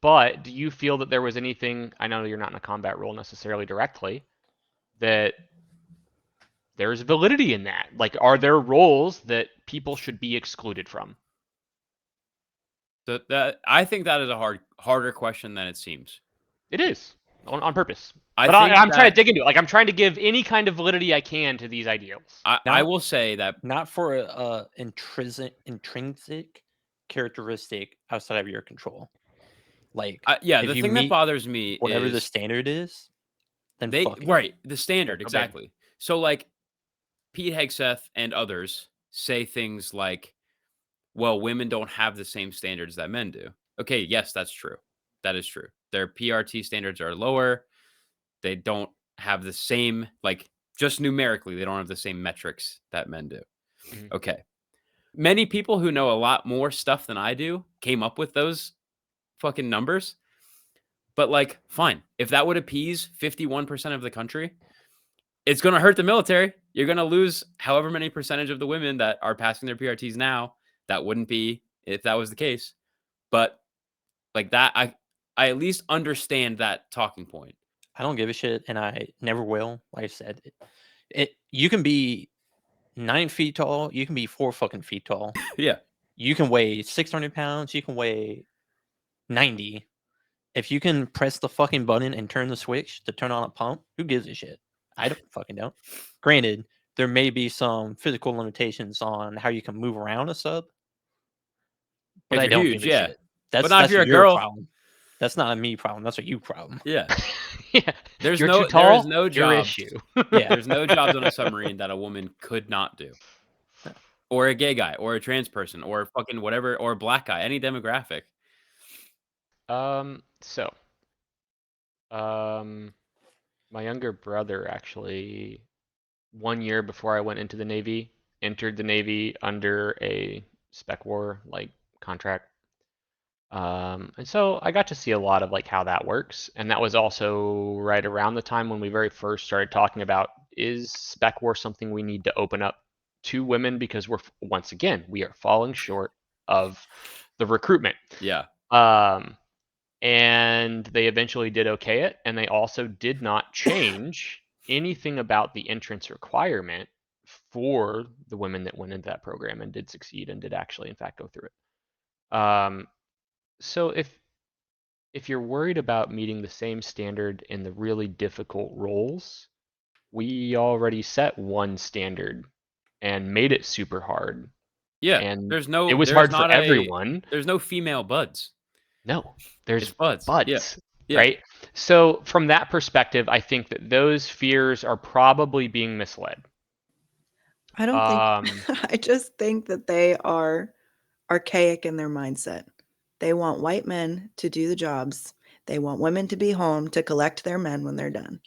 Speaker 4: But do you feel that there was anything, I know you're not in a combat role necessarily directly, that there's validity in that? Like, are there roles that people should be excluded from?
Speaker 1: I think that is a harder question than it seems.
Speaker 4: It is, on purpose.
Speaker 1: I'm
Speaker 4: trying to dig into it. Like, I'm trying to give any kind of validity I can to these ideals.
Speaker 1: I will say that
Speaker 3: not for a intrinsic characteristic outside of your control. Like,
Speaker 1: the thing that bothers me
Speaker 3: whatever
Speaker 1: is
Speaker 3: the standard is, then
Speaker 1: the standard, exactly. Okay. So like Pete Hegseth and others say things like, well, women don't have the same standards that men do. Okay, yes, that's true. That is true. Their PRT standards are lower. They don't have the same, like, just numerically, they don't have the same metrics that men do. Mm-hmm. Okay. Many people who know a lot more stuff than I do came up with those fucking numbers. But, like, fine. If that would appease 51% of the country, it's going to hurt the military. You're going to lose however many percentage of the women that are passing their PRTs now. That wouldn't be if that was the case. But like that, I at least understand that talking point.
Speaker 3: I don't give a shit, and I never will. Like I said, you can be 9 feet tall. You can be 4 fucking feet tall.
Speaker 1: Yeah.
Speaker 3: You can weigh 600 pounds. You can weigh 90. If you can press the fucking button and turn the switch to turn on a pump, who gives a shit? I don't fucking know. Granted, there may be some physical limitations on how you can move around a sub, but
Speaker 1: If
Speaker 3: I
Speaker 1: you're
Speaker 3: don't
Speaker 1: huge,
Speaker 3: give a
Speaker 1: yeah.
Speaker 3: shit. That's
Speaker 1: not if you're a
Speaker 3: your
Speaker 1: girl.
Speaker 3: problem. That's not a me problem. That's a you problem.
Speaker 1: Yeah.
Speaker 4: Yeah.
Speaker 1: There's
Speaker 4: You're
Speaker 1: no
Speaker 4: too tall,
Speaker 1: there is no
Speaker 4: your
Speaker 1: job.
Speaker 4: issue.
Speaker 3: Yeah.
Speaker 1: There's no jobs on a submarine that a woman could not do. Or a gay guy, or a trans person, or fucking whatever, or a black guy, any demographic.
Speaker 4: My younger brother actually, 1 year before I went into the Navy, entered the Navy under a spec war like contract. And so I got to see a lot of like how that works. And that was also right around the time when we very first started talking about, is spec war something we need to open up to women, because once again, we are falling short of the recruitment.
Speaker 1: Yeah.
Speaker 4: And they eventually did okay it, and they also did not change anything about the entrance requirement for the women that went into that program and did succeed and did actually in fact go through it. So if you're worried about meeting the same standard in the really difficult roles, we already set one standard and made it super hard.
Speaker 1: Yeah.
Speaker 4: And
Speaker 1: There's no
Speaker 4: it was
Speaker 1: there's
Speaker 4: hard for
Speaker 1: not
Speaker 4: everyone.
Speaker 1: There's no female buds.
Speaker 4: No, there's
Speaker 1: It's buds. Yeah.
Speaker 4: right? So from that perspective, I think that those fears are probably being misled.
Speaker 8: I don't think. I just think that they are archaic in their mindset. They want white men to do the jobs. They want women to be home to collect their men when they're done.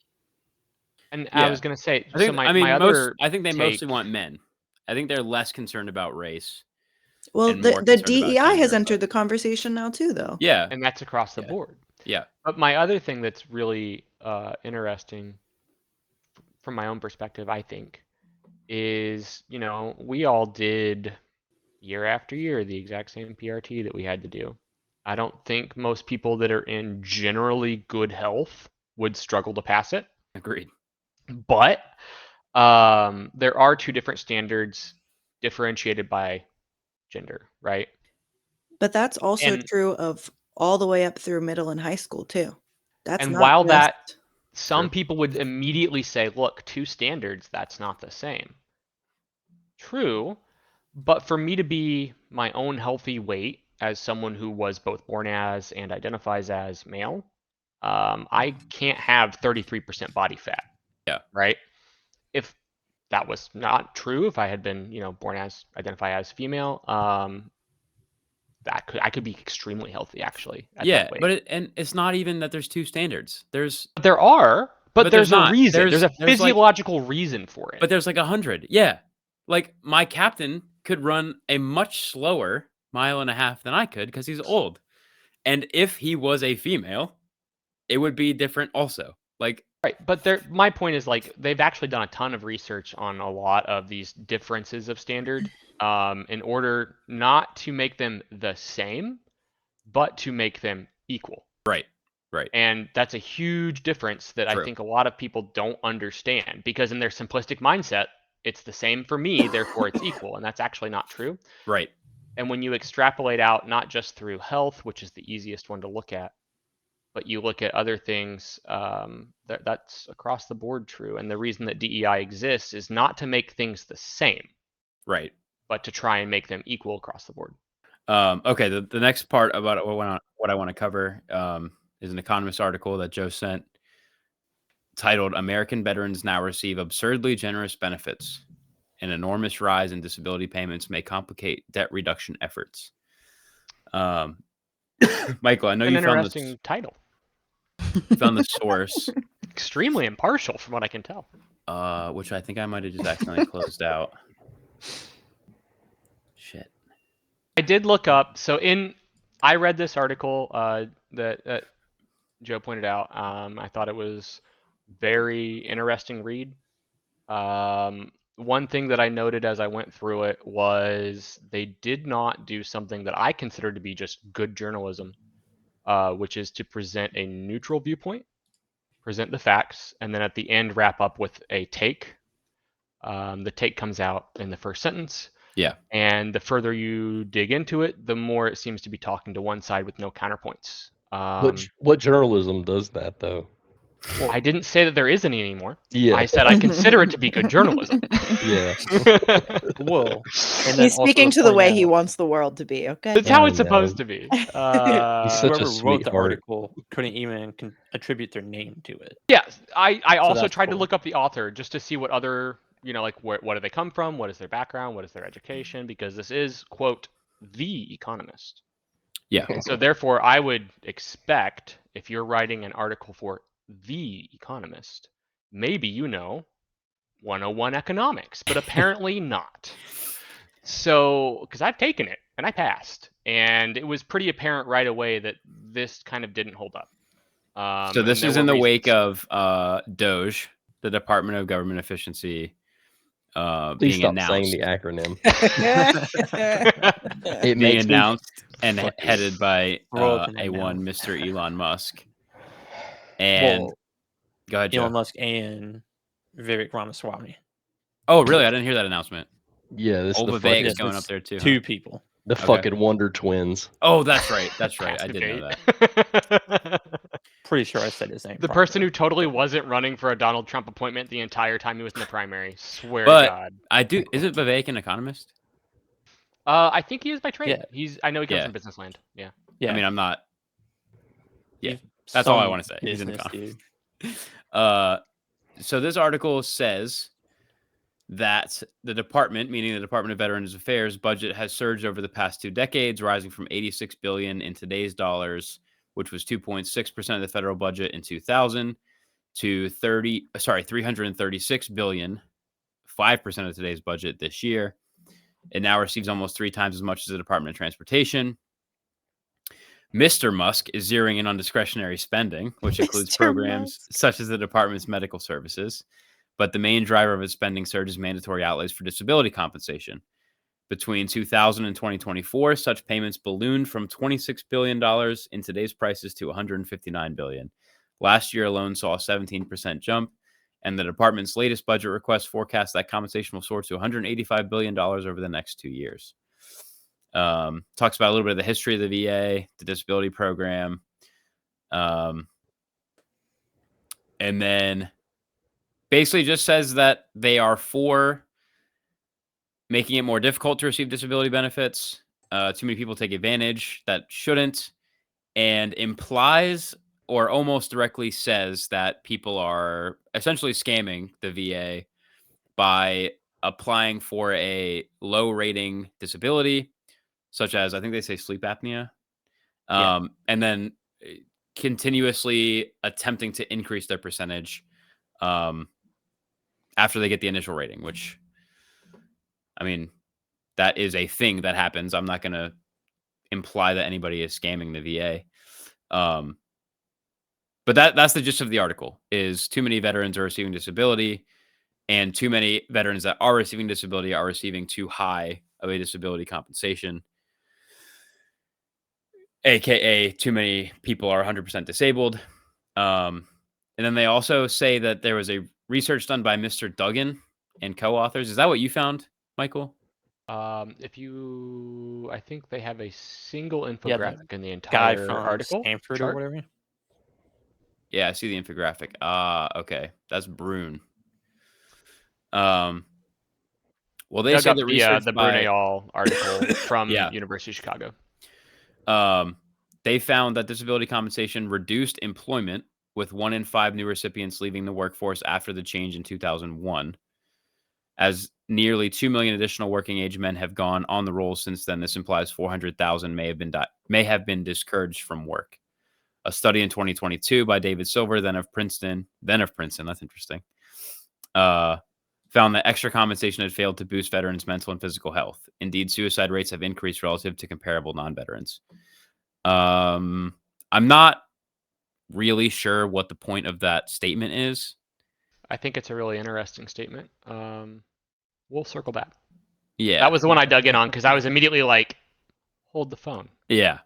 Speaker 4: And I was going to say,
Speaker 1: I think,
Speaker 4: so my other
Speaker 1: I think they mostly
Speaker 4: take-
Speaker 1: want men. I think they're less concerned about race.
Speaker 8: Well,
Speaker 1: and more
Speaker 8: the
Speaker 1: concerned about
Speaker 8: DEI has
Speaker 1: gender,
Speaker 8: entered
Speaker 1: but-
Speaker 8: the conversation now too, though.
Speaker 1: Yeah.
Speaker 4: and that's across the board.
Speaker 1: Yeah.
Speaker 4: But my other thing that's really interesting from my own perspective, I think, is, we all did year after year the exact same PRT that we had to do. I don't think most people that are in generally good health would struggle to pass it.
Speaker 1: Agreed.
Speaker 4: But there are two different standards differentiated by gender, right?
Speaker 8: But that's also
Speaker 4: And-
Speaker 8: true of all the way up through middle and high school too. That's
Speaker 4: And
Speaker 8: not
Speaker 4: while
Speaker 8: just-
Speaker 4: that, some people would immediately say, look, two standards, that's not the same. True, but for me to be my own healthy weight as someone who was both born as and identifies as male, I can't have 33% body fat.
Speaker 1: Yeah.
Speaker 4: Right? If that was not true, if I had been, born as, identify as female, I could be extremely healthy actually. At that weight.
Speaker 1: But it's not even that there's two standards.
Speaker 4: There are, but there's a
Speaker 1: not.
Speaker 4: reason. There's a
Speaker 1: There's like-
Speaker 4: physiological reason for it.
Speaker 1: But there's like 100. Yeah. Like my captain could run a much slower 1.5 miles than I could because he's old. And if he was a female, it would be different also. Like,
Speaker 4: right, but my point is, like, they've actually done a ton of research on a lot of these differences of standard in order not to make them the same, but to make them equal.
Speaker 1: Right.
Speaker 4: And that's a huge difference that
Speaker 1: True.
Speaker 4: I think a lot of people don't understand, because in their simplistic mindset, it's the same for me, therefore it's equal, and that's actually not true.
Speaker 1: Right.
Speaker 4: And when you extrapolate out, not just through health, which is the easiest one to look at, but you look at other things, that's across the board true. And the reason that DEI exists is not to make things the same,
Speaker 1: Right.
Speaker 4: but to try and make them equal across the board.
Speaker 1: Okay. The next part about what I want to cover is an Economist article that Joe sent titled "American Veterans Now Receive Absurdly Generous Benefits. An enormous rise in disability payments may complicate debt reduction efforts." Michael, I know
Speaker 4: An
Speaker 1: you found
Speaker 4: interesting title.
Speaker 1: found the source,
Speaker 4: Extremely impartial from what I can tell.
Speaker 1: which I think I might have just accidentally closed out. Shit.
Speaker 4: I did look up. So I read this article that Joe pointed out. I thought it was very interesting read. One thing that I noted as I went through it was they did not do something that I consider to be just good journalism, which is to present a neutral viewpoint, present the facts, and then at the end wrap up with a take. The take comes out in the first sentence.
Speaker 1: Yeah.
Speaker 4: And the further you dig into it, the more it seems to be talking to one side with no counterpoints.
Speaker 2: What journalism does that, though?
Speaker 4: I didn't say that there isn't any anymore.
Speaker 2: Yeah.
Speaker 4: I said I consider it to be good journalism.
Speaker 2: Yeah.
Speaker 3: Whoa. And then
Speaker 8: He's speaking to the way he
Speaker 3: point out,
Speaker 8: wants the world to be. Okay.
Speaker 4: It's how
Speaker 2: I
Speaker 4: it's supposed to be.
Speaker 2: He's such a
Speaker 3: whoever wrote the
Speaker 2: sweetheart.
Speaker 3: article couldn't even attribute their name to it.
Speaker 4: Yeah, I also
Speaker 3: that's
Speaker 4: tried to
Speaker 3: cool.
Speaker 4: look up the author just to see what other, like what do they come from? What is their background? What is their education? Because this is, quote, the Economist.
Speaker 1: Yeah.
Speaker 4: And so therefore, I would expect if you're writing an article for the Economist, maybe 101 economics, but apparently not. So, because I've taken it and I passed, and it was pretty apparent right away that this kind of didn't hold up.
Speaker 1: So this
Speaker 4: and
Speaker 1: is
Speaker 4: there
Speaker 1: in the
Speaker 4: were
Speaker 1: wake
Speaker 4: reasons.
Speaker 1: of DOGE, the Department of Government Efficiency,
Speaker 2: Please
Speaker 1: being
Speaker 2: stop
Speaker 1: announced.
Speaker 2: saying the acronym. It
Speaker 1: Being
Speaker 2: makes me
Speaker 1: announced and
Speaker 2: fucking
Speaker 1: headed by
Speaker 3: throw up in my
Speaker 1: A1
Speaker 3: mouth.
Speaker 1: Mr. Elon Musk. And
Speaker 3: Well,
Speaker 1: go ahead, Joe.
Speaker 3: Elon Musk and Vivek Ramaswamy.
Speaker 1: Oh, really? I didn't hear that announcement.
Speaker 2: Yeah, this is
Speaker 1: Old
Speaker 2: the
Speaker 1: Vivek
Speaker 2: fucking,
Speaker 1: is going up
Speaker 3: that's
Speaker 1: there too.
Speaker 3: Two
Speaker 1: huh?
Speaker 3: people.
Speaker 2: the
Speaker 1: Okay.
Speaker 2: fucking Wonder Twins.
Speaker 1: Oh, that's right. That's right. I did know that.
Speaker 3: Pretty sure I said his name.
Speaker 4: The person who totally wasn't running for a Donald Trump appointment the entire time he was in the primary. Swear
Speaker 1: But
Speaker 4: to God.
Speaker 1: I do. Isn't Vivek an economist?
Speaker 4: I think he is by trade.
Speaker 3: Yeah.
Speaker 4: I know he comes
Speaker 1: Yeah.
Speaker 4: from business land. Yeah.
Speaker 3: Yeah.
Speaker 1: I mean, I'm not. Yeah,
Speaker 3: You've
Speaker 1: that's all I
Speaker 3: some
Speaker 1: want to say. He's an
Speaker 3: business
Speaker 1: economist.
Speaker 3: dude.
Speaker 1: So this article says that the department, meaning the Department of Veterans Affairs, budget has surged over the past 2 decades, rising from $86 billion in today's dollars, which was 2.6% of the federal budget in 2000, to $336 billion, 5% of today's budget this year. It now receives almost 3 times as much as the Department of Transportation. Mr. Musk is zeroing in on discretionary spending, which includes
Speaker 8: Mr.
Speaker 1: programs
Speaker 8: Musk.
Speaker 1: such as the department's medical services. But the main driver of its spending surge is mandatory outlays for disability compensation. Between 2000 and 2024, such payments ballooned from $26 billion in today's prices to $159 billion. Last year alone saw a 17% jump, and the department's latest budget request forecasts that compensation will soar to $185 billion over the next 2 years. Talks about a little bit of the history of the VA, the disability program, and then basically just says that they are for making it more difficult to receive disability benefits. Too many people take advantage that shouldn't, and implies or almost directly says that people are essentially scamming the VA by applying for a low rating disability, such as, I think they say sleep apnea, and then continuously attempting to increase their percentage after they get the initial rating, which, I mean, that is a thing that happens. I'm not going to imply that anybody is scamming the VA. But that's the gist of the article, is too many veterans are receiving disability, and too many veterans that are receiving disability are receiving too high of a disability compensation. AKA too many people are 100% disabled. And then they also say that there was a research done by Mr. Duggan and co-authors. Is that what you found, Michael?
Speaker 4: I think they have a single infographic in the
Speaker 3: Guy
Speaker 4: entire
Speaker 3: from
Speaker 4: article.
Speaker 3: Stanford
Speaker 4: chart.
Speaker 3: or whatever.
Speaker 1: Yeah, I see the infographic. Okay. That's Brune. Well, they
Speaker 4: Dug
Speaker 1: say
Speaker 4: up
Speaker 1: the research
Speaker 4: the
Speaker 1: by
Speaker 4: Brunel article from
Speaker 1: Yeah.
Speaker 4: University of Chicago.
Speaker 1: They found that disability compensation reduced employment, with 1 in 5 new recipients leaving the workforce after the change in 2001. As nearly 2 million additional working age men have gone on the rolls since then, this implies 400,000 may have been discouraged from work. A study in 2022 by David Silver, then of Princeton, that's interesting, found that extra compensation had failed to boost veterans' mental and physical health. Indeed, suicide rates have increased relative to comparable non-veterans. I'm not really sure what the point of that statement is.
Speaker 4: I think it's a really interesting statement. We'll circle back.
Speaker 1: Yeah.
Speaker 4: That was the one I dug in on because I was immediately like, hold the phone.
Speaker 1: Yeah.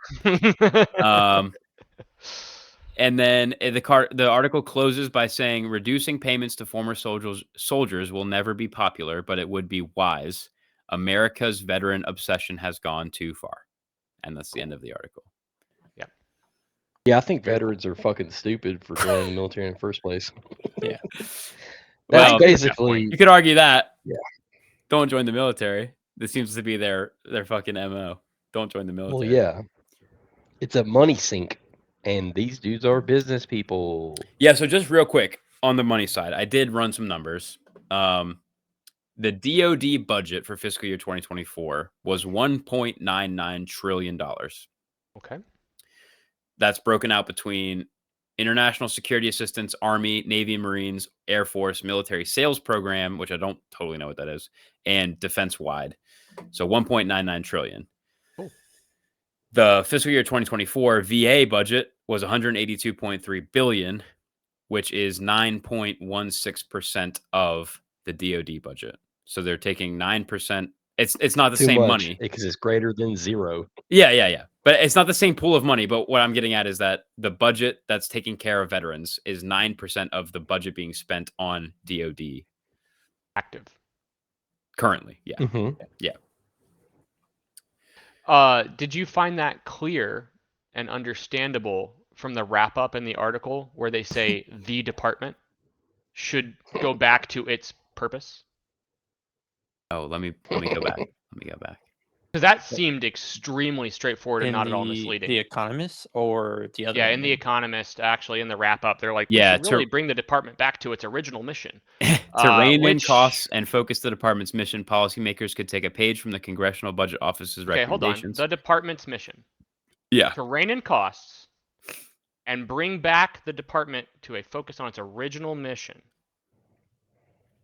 Speaker 1: And then the article closes by saying reducing payments to former soldiers will never be popular, but it would be wise. America's veteran obsession has gone too far. And that's the end of the article.
Speaker 2: Yeah, I think veterans are fucking stupid for joining the military in the first place.
Speaker 3: Yeah.
Speaker 2: That's
Speaker 1: Well,
Speaker 2: basically.
Speaker 1: you could argue that.
Speaker 2: Yeah.
Speaker 1: Don't join the military. This seems to be their fucking MO. Don't join the military.
Speaker 2: Well, yeah. It's a money sink. And these dudes are business people.
Speaker 1: Yeah, so just real quick on the money side, I did run some numbers. The DoD budget for fiscal year 2024 was $1.99 trillion.
Speaker 4: Okay.
Speaker 1: That's broken out between international security assistance, Army, Navy, Marines, Air Force, military sales program, which I don't totally know what that is, and defense wide. So 1.99 trillion.
Speaker 4: Cool.
Speaker 1: The fiscal year 2024 VA budget was 182.3 billion, which is 9.16% of the DoD budget. So they're taking 9%. It's not the
Speaker 2: Too
Speaker 1: same
Speaker 2: much,
Speaker 1: money
Speaker 2: because it's greater than zero.
Speaker 1: Yeah. But it's not the same pool of money. But what I'm getting at is that the budget that's taking care of veterans is 9% of the budget being spent on DoD
Speaker 4: Active.
Speaker 1: currently. Yeah.
Speaker 2: Mm-hmm.
Speaker 1: Yeah.
Speaker 4: Did you find that clear and understandable from the wrap up in the article where they say the department should go back to its purpose?
Speaker 1: Oh, let me go back. Let me go back.
Speaker 4: Because that seemed extremely straightforward and not at all misleading.
Speaker 3: The Economist or the other?
Speaker 4: Yeah,
Speaker 3: one?
Speaker 4: in the Economist, actually, in the wrap up, they're like,
Speaker 1: Yeah,
Speaker 4: we should really bring the department back to its original mission.
Speaker 1: To rein in costs and focus the department's mission, policymakers could take a page from the Congressional Budget Office's recommendations.
Speaker 4: Hold on. The department's mission.
Speaker 1: Yeah.
Speaker 4: To rein in costs and bring back the department to a focus on its original mission.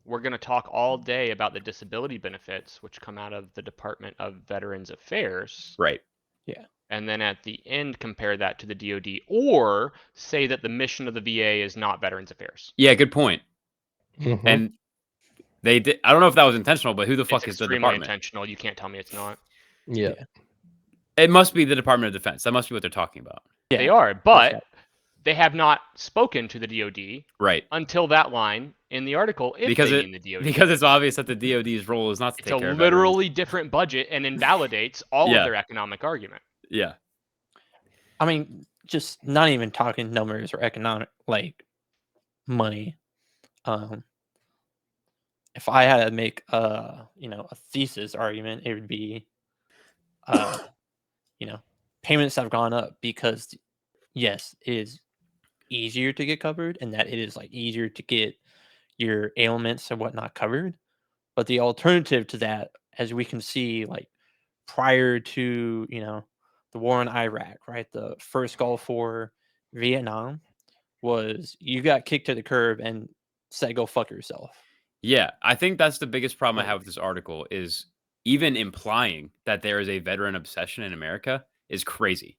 Speaker 4: We're going to talk all day about the disability benefits, which come out of the Department of Veterans Affairs.
Speaker 1: Right.
Speaker 3: Yeah.
Speaker 4: And then at the end, compare that to the DoD, or say that the mission of the VA is not Veterans Affairs.
Speaker 1: Yeah, good point.
Speaker 2: Mm-hmm.
Speaker 1: And they did. I don't know if that was intentional, but who the fuck is the
Speaker 4: extremely
Speaker 1: department?
Speaker 4: Intentional. You can't tell me it's not.
Speaker 2: Yeah.
Speaker 1: It must be the Department of Defense. That must be what they're talking about.
Speaker 3: Yeah.
Speaker 4: They are, but they have not spoken to the DoD
Speaker 1: Right.
Speaker 4: until that line in the article. If
Speaker 1: Because
Speaker 4: they mean the DoD.
Speaker 1: Because it's obvious that the DoD's role is not to
Speaker 4: It's
Speaker 1: take
Speaker 4: a
Speaker 1: care of
Speaker 4: literally different budget and invalidates all
Speaker 1: Yeah.
Speaker 4: of their economic argument.
Speaker 1: Yeah.
Speaker 3: I mean, just not even talking numbers or economic, like money. If I had to make a thesis argument, it would be, payments have gone up because, yes, it is easier to get covered, and that it is like easier to get your ailments and whatnot covered. But the alternative to that, as we can see, like prior to the war in Iraq, right, the first Gulf War, Vietnam, was you got kicked to the curb and said go fuck yourself.
Speaker 1: Yeah, I think that's the biggest problem I have with this article is even implying that there is a veteran obsession in America is crazy.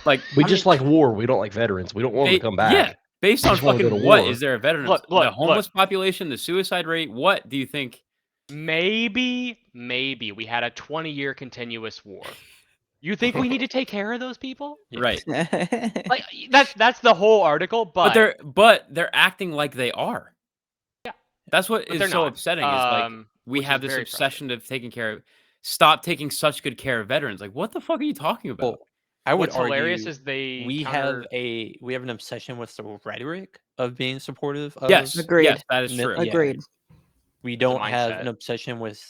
Speaker 1: Like
Speaker 2: we like war. We don't like veterans. We don't want them to come back.
Speaker 1: Yeah, based on fucking what is there a veteran? The homeless population, the suicide rate. What do you think?
Speaker 4: Maybe we had a 20-year continuous war. You think we need to take care of those people?
Speaker 1: Right.
Speaker 4: Like that's the whole article, but
Speaker 1: they're acting like they are.
Speaker 4: Yeah.
Speaker 1: That's what is so upsetting is like we have this obsession of taking care of stop taking such good care of veterans. Like what the fuck are you talking about?
Speaker 3: Well, I would
Speaker 4: What's hilarious is
Speaker 3: we have an obsession with the rhetoric of being supportive of
Speaker 8: Agreed.
Speaker 1: Yes, that is true.
Speaker 8: Agreed.
Speaker 3: We don't have an obsession with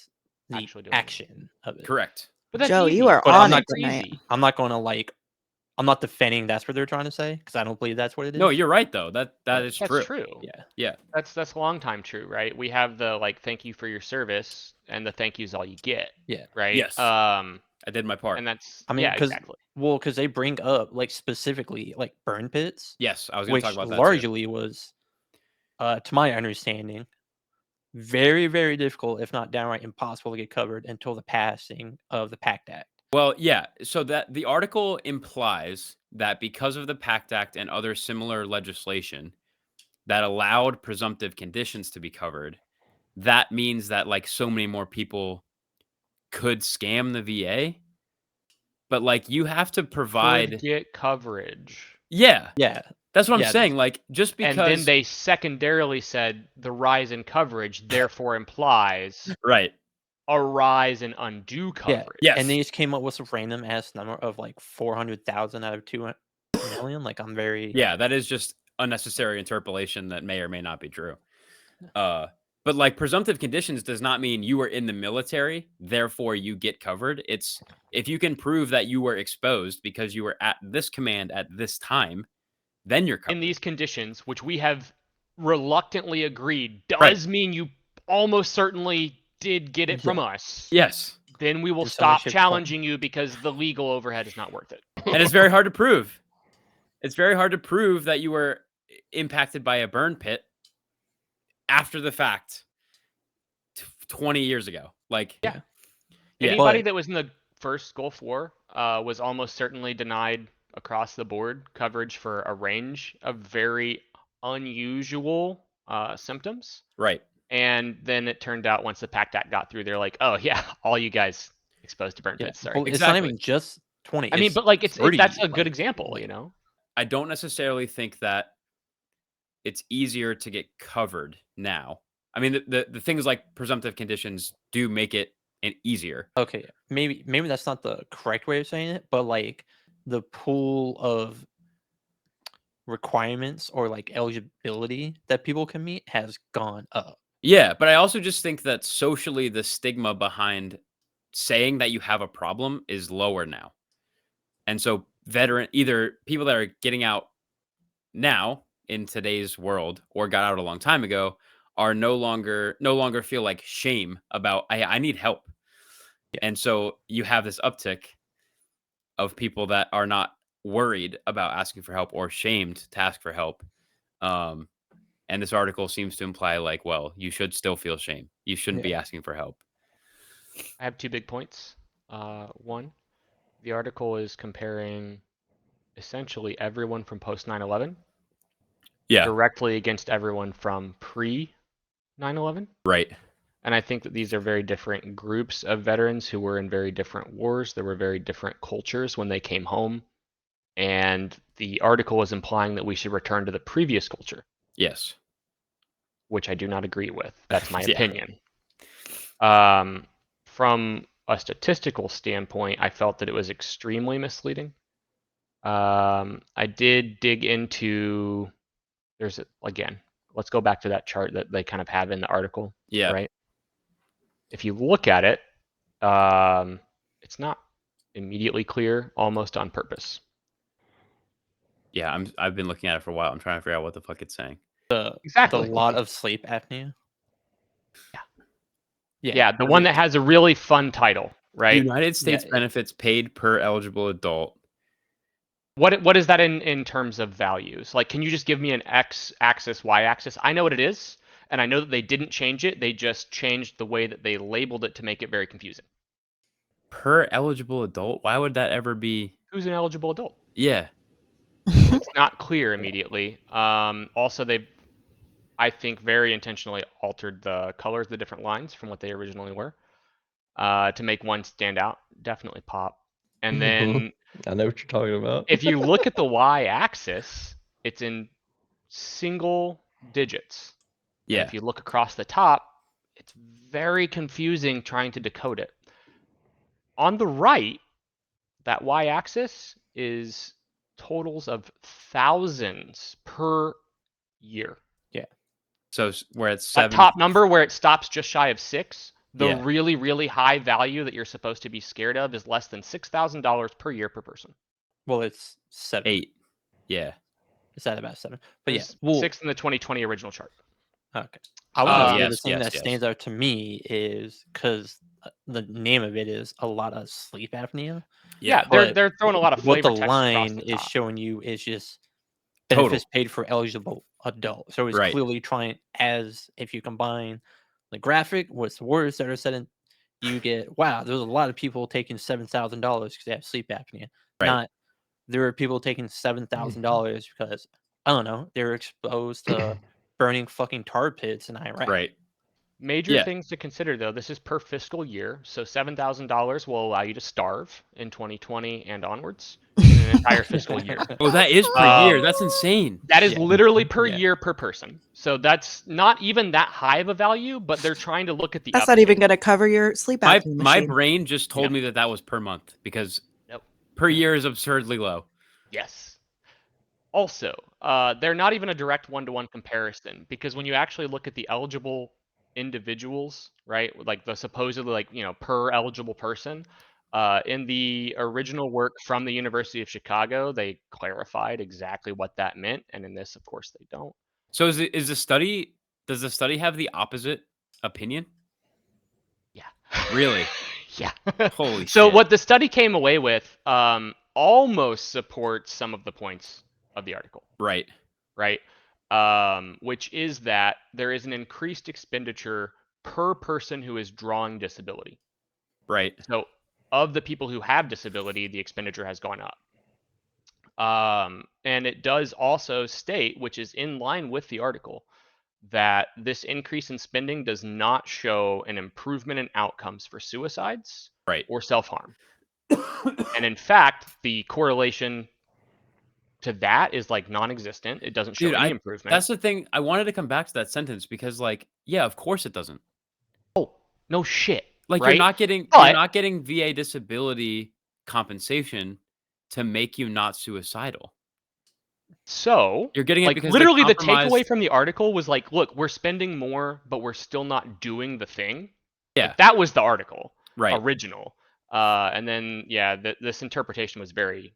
Speaker 3: the action of it.
Speaker 1: Correct.
Speaker 4: But that's
Speaker 8: Joe,
Speaker 4: easy.
Speaker 8: you are
Speaker 3: But
Speaker 8: on it tonight.
Speaker 3: I'm not going to I'm not defending that's what they're trying to say because I don't believe that's what it is.
Speaker 1: No, you're right though. That is true.
Speaker 4: That's true.
Speaker 1: Yeah.
Speaker 4: That's a long time true, right? We have the thank you for your service and the thank you is all you get.
Speaker 3: Yeah.
Speaker 4: Right.
Speaker 1: Yes. I did my part.
Speaker 4: And that's
Speaker 3: exactly. Well, because they bring up specifically burn pits.
Speaker 1: Yes, I was going to talk about that.
Speaker 3: Largely was, to my understanding, very, very difficult, if not downright impossible, to get covered until the passing of the PACT Act.
Speaker 1: Well, yeah. So that the article implies that because of the PACT Act and other similar legislation, that allowed presumptive conditions to be covered, that means that like so many more people could scam the VA. But like you have to
Speaker 4: Could
Speaker 1: provide.
Speaker 4: get coverage.
Speaker 1: Yeah,
Speaker 3: Yeah.
Speaker 1: that's what I'm
Speaker 3: Yeah,
Speaker 1: saying. Like just because.
Speaker 4: And then they secondarily said the rise in coverage therefore implies
Speaker 1: right.
Speaker 4: a rise in undue
Speaker 3: Yeah.
Speaker 4: coverage.
Speaker 1: Yes.
Speaker 3: And they just came up with some random ass number of like 400,000 out of 2 million. Like I'm very.
Speaker 1: Yeah, that is just unnecessary interpolation that may or may not be true. But like presumptive conditions does not mean you were in the military, therefore you get covered. It's if you can prove that you were exposed because you were at this command at this time, then you're covered.
Speaker 4: In these conditions, which we have reluctantly agreed does mean you almost certainly did get it from us.
Speaker 1: Yes.
Speaker 4: Then we will
Speaker 3: And someone
Speaker 4: stop
Speaker 3: should
Speaker 4: challenging you because the legal overhead is not worth it.
Speaker 1: And it's very hard to prove. It's very hard to prove that you were impacted by a burn pit after the fact 20 years ago. Like,
Speaker 4: Yeah.
Speaker 1: Yeah.
Speaker 4: Anybody
Speaker 3: But-
Speaker 4: that was in the first Gulf War was almost certainly denied across the board coverage for a range of very unusual symptoms.
Speaker 1: right.
Speaker 4: And then it turned out once the PACT Act got through, they're like, oh yeah, all you guys exposed to burn
Speaker 3: Yeah.
Speaker 4: pits. Sorry.
Speaker 3: Well, it's not
Speaker 1: Exactly.
Speaker 3: even just 20.
Speaker 4: I mean,
Speaker 3: it's
Speaker 4: but like it's
Speaker 3: 30,
Speaker 4: that's a
Speaker 3: like,
Speaker 4: good example, you know.
Speaker 1: I don't necessarily think that it's easier to get covered now. I mean, the things like presumptive conditions do make it easier.
Speaker 3: Okay, maybe that's not the correct way of saying it, but like the pool of requirements or like eligibility that people can meet has gone up.
Speaker 1: Yeah, but I also just think that socially the stigma behind saying that you have a problem is lower now. And so either people that are getting out now in today's world or got out a long time ago are no longer feel like shame about I need help.
Speaker 3: Yeah.
Speaker 1: And so you have this uptick of people that are not worried about asking for help or shamed to ask for help. And this article seems to imply like, well, you should still feel shame. You shouldn't be asking for help.
Speaker 4: I have 2 big points. One, the article is comparing essentially everyone from post 9/11
Speaker 1: Yeah,
Speaker 4: directly against everyone from pre 9/11.
Speaker 1: right.
Speaker 4: And I think that these are very different groups of veterans who were in very different wars. There were very different cultures when they came home. And the article is implying that we should return to the previous culture,
Speaker 1: Yes.
Speaker 4: which I do not agree with. That's my
Speaker 1: Yeah.
Speaker 4: opinion. From a statistical standpoint, I felt that it was extremely misleading. I did dig into, again, let's go back to that chart that they kind of have in the article.
Speaker 1: Yeah.
Speaker 4: Right. If you look at it, it's not immediately clear, almost on purpose.
Speaker 1: Yeah, I've been looking at it for a while. I'm trying to figure out what the fuck it's saying.
Speaker 4: Exactly.
Speaker 3: The lot of sleep apnea.
Speaker 4: Yeah, the one that has a really fun title, right?
Speaker 1: United States
Speaker 3: Yeah.
Speaker 1: benefits paid per eligible adult.
Speaker 4: What is that in terms of values? Like, can you just give me an x-axis, y-axis? I know what it is, and I know that they didn't change it. They just changed the way that they labeled it to make it very confusing.
Speaker 1: Per eligible adult? Why would that ever be?
Speaker 4: Who's an eligible adult?
Speaker 1: Yeah.
Speaker 4: It's not clear immediately. Also, they, I think, very intentionally altered the colors, the different lines from what they originally were, to make one stand out. Definitely pop. And then
Speaker 2: I know what you're talking about.
Speaker 4: if you look at the y-axis, it's in single digits. And
Speaker 1: Yeah.
Speaker 4: if you look across the top, it's very confusing trying to decode it. On the right, that y-axis is totals of thousands per year.
Speaker 1: So where it's
Speaker 4: That
Speaker 1: 7.
Speaker 4: top number where it stops just shy of 6, the
Speaker 1: Yeah.
Speaker 4: really, really high value that you're supposed to be scared of is less than $6,000 per year per person.
Speaker 3: Well, it's 7.
Speaker 1: 8. Yeah.
Speaker 3: It's at about 7. But yeah,
Speaker 4: There's 6 in the 2020 original chart.
Speaker 3: okay. I was gonna say
Speaker 1: yes,
Speaker 3: the thing
Speaker 1: yes,
Speaker 3: that
Speaker 1: yes.
Speaker 3: stands out to me is because the name of it is a lot of sleep apnea.
Speaker 4: Yeah,
Speaker 3: but
Speaker 4: they're throwing a lot of
Speaker 3: What
Speaker 4: flavor
Speaker 3: the
Speaker 4: text across
Speaker 3: line
Speaker 4: the
Speaker 3: is
Speaker 4: top.
Speaker 3: showing you is just
Speaker 1: Total.
Speaker 3: benefits paid for eligible adult. So it's
Speaker 1: Right.
Speaker 3: clearly trying, as if you combine the graphic with the words that are said in, you get, wow, there's a lot of people taking $7,000 because they have sleep apnea.
Speaker 1: Right.
Speaker 3: Not there are people taking $7,000 because I don't know, they're exposed to burning fucking tar pits in Iraq.
Speaker 1: Right.
Speaker 4: Major
Speaker 1: Yeah.
Speaker 4: things to consider, though. This is per fiscal year, so $7,000 will allow you to starve in 2020 and onwards in an entire fiscal year.
Speaker 1: Oh, that is per year. That's insane.
Speaker 4: That is
Speaker 3: Yeah.
Speaker 4: literally per
Speaker 3: Yeah.
Speaker 4: year per person. So that's not even that high of a value, but they're trying to look at the
Speaker 8: That's not even going to cover your sleep
Speaker 1: My
Speaker 8: apnea
Speaker 1: my
Speaker 8: machine.
Speaker 1: brain just told
Speaker 4: Yep.
Speaker 1: me that was per month because
Speaker 4: Nope.
Speaker 1: per year is absurdly low.
Speaker 4: Yes. Also, they're not even a direct one-to-one comparison, because when you actually look at the eligible individuals, right, like the supposedly, like, you know, per eligible person, in the original work from the University of Chicago, they clarified exactly what that meant, and in this, of course, they don't.
Speaker 1: So does the study have the opposite opinion?
Speaker 4: Yeah.
Speaker 1: Really?
Speaker 4: Yeah.
Speaker 1: Holy
Speaker 4: So
Speaker 1: shit.
Speaker 4: what the study came away with almost supports some of the points of the article,
Speaker 1: Right.
Speaker 4: right? Which is that there is an increased expenditure per person who is drawing disability.
Speaker 1: Right.
Speaker 4: So of the people who have disability, the expenditure has gone up. And it does also state, which is in line with the article, that this increase in spending does not show an improvement in outcomes for suicides
Speaker 1: Right.
Speaker 4: or self-harm. And in fact, the correlation to that is like non-existent. It doesn't show
Speaker 1: Dude,
Speaker 4: any improvement.
Speaker 1: that's the thing. I wanted to come back to that sentence because, like, yeah, of course it doesn't.
Speaker 4: Oh, no shit.
Speaker 1: Like,
Speaker 4: right?
Speaker 1: you're not getting VA disability compensation to make you not suicidal.
Speaker 4: So
Speaker 1: You're getting it
Speaker 4: like
Speaker 1: because they
Speaker 4: literally the
Speaker 1: compromised-
Speaker 4: takeaway from the article was like, look, we're spending more, but we're still not doing the thing.
Speaker 1: Yeah.
Speaker 4: Like, that was the article.
Speaker 1: Right.
Speaker 4: Original. And then yeah, this interpretation was very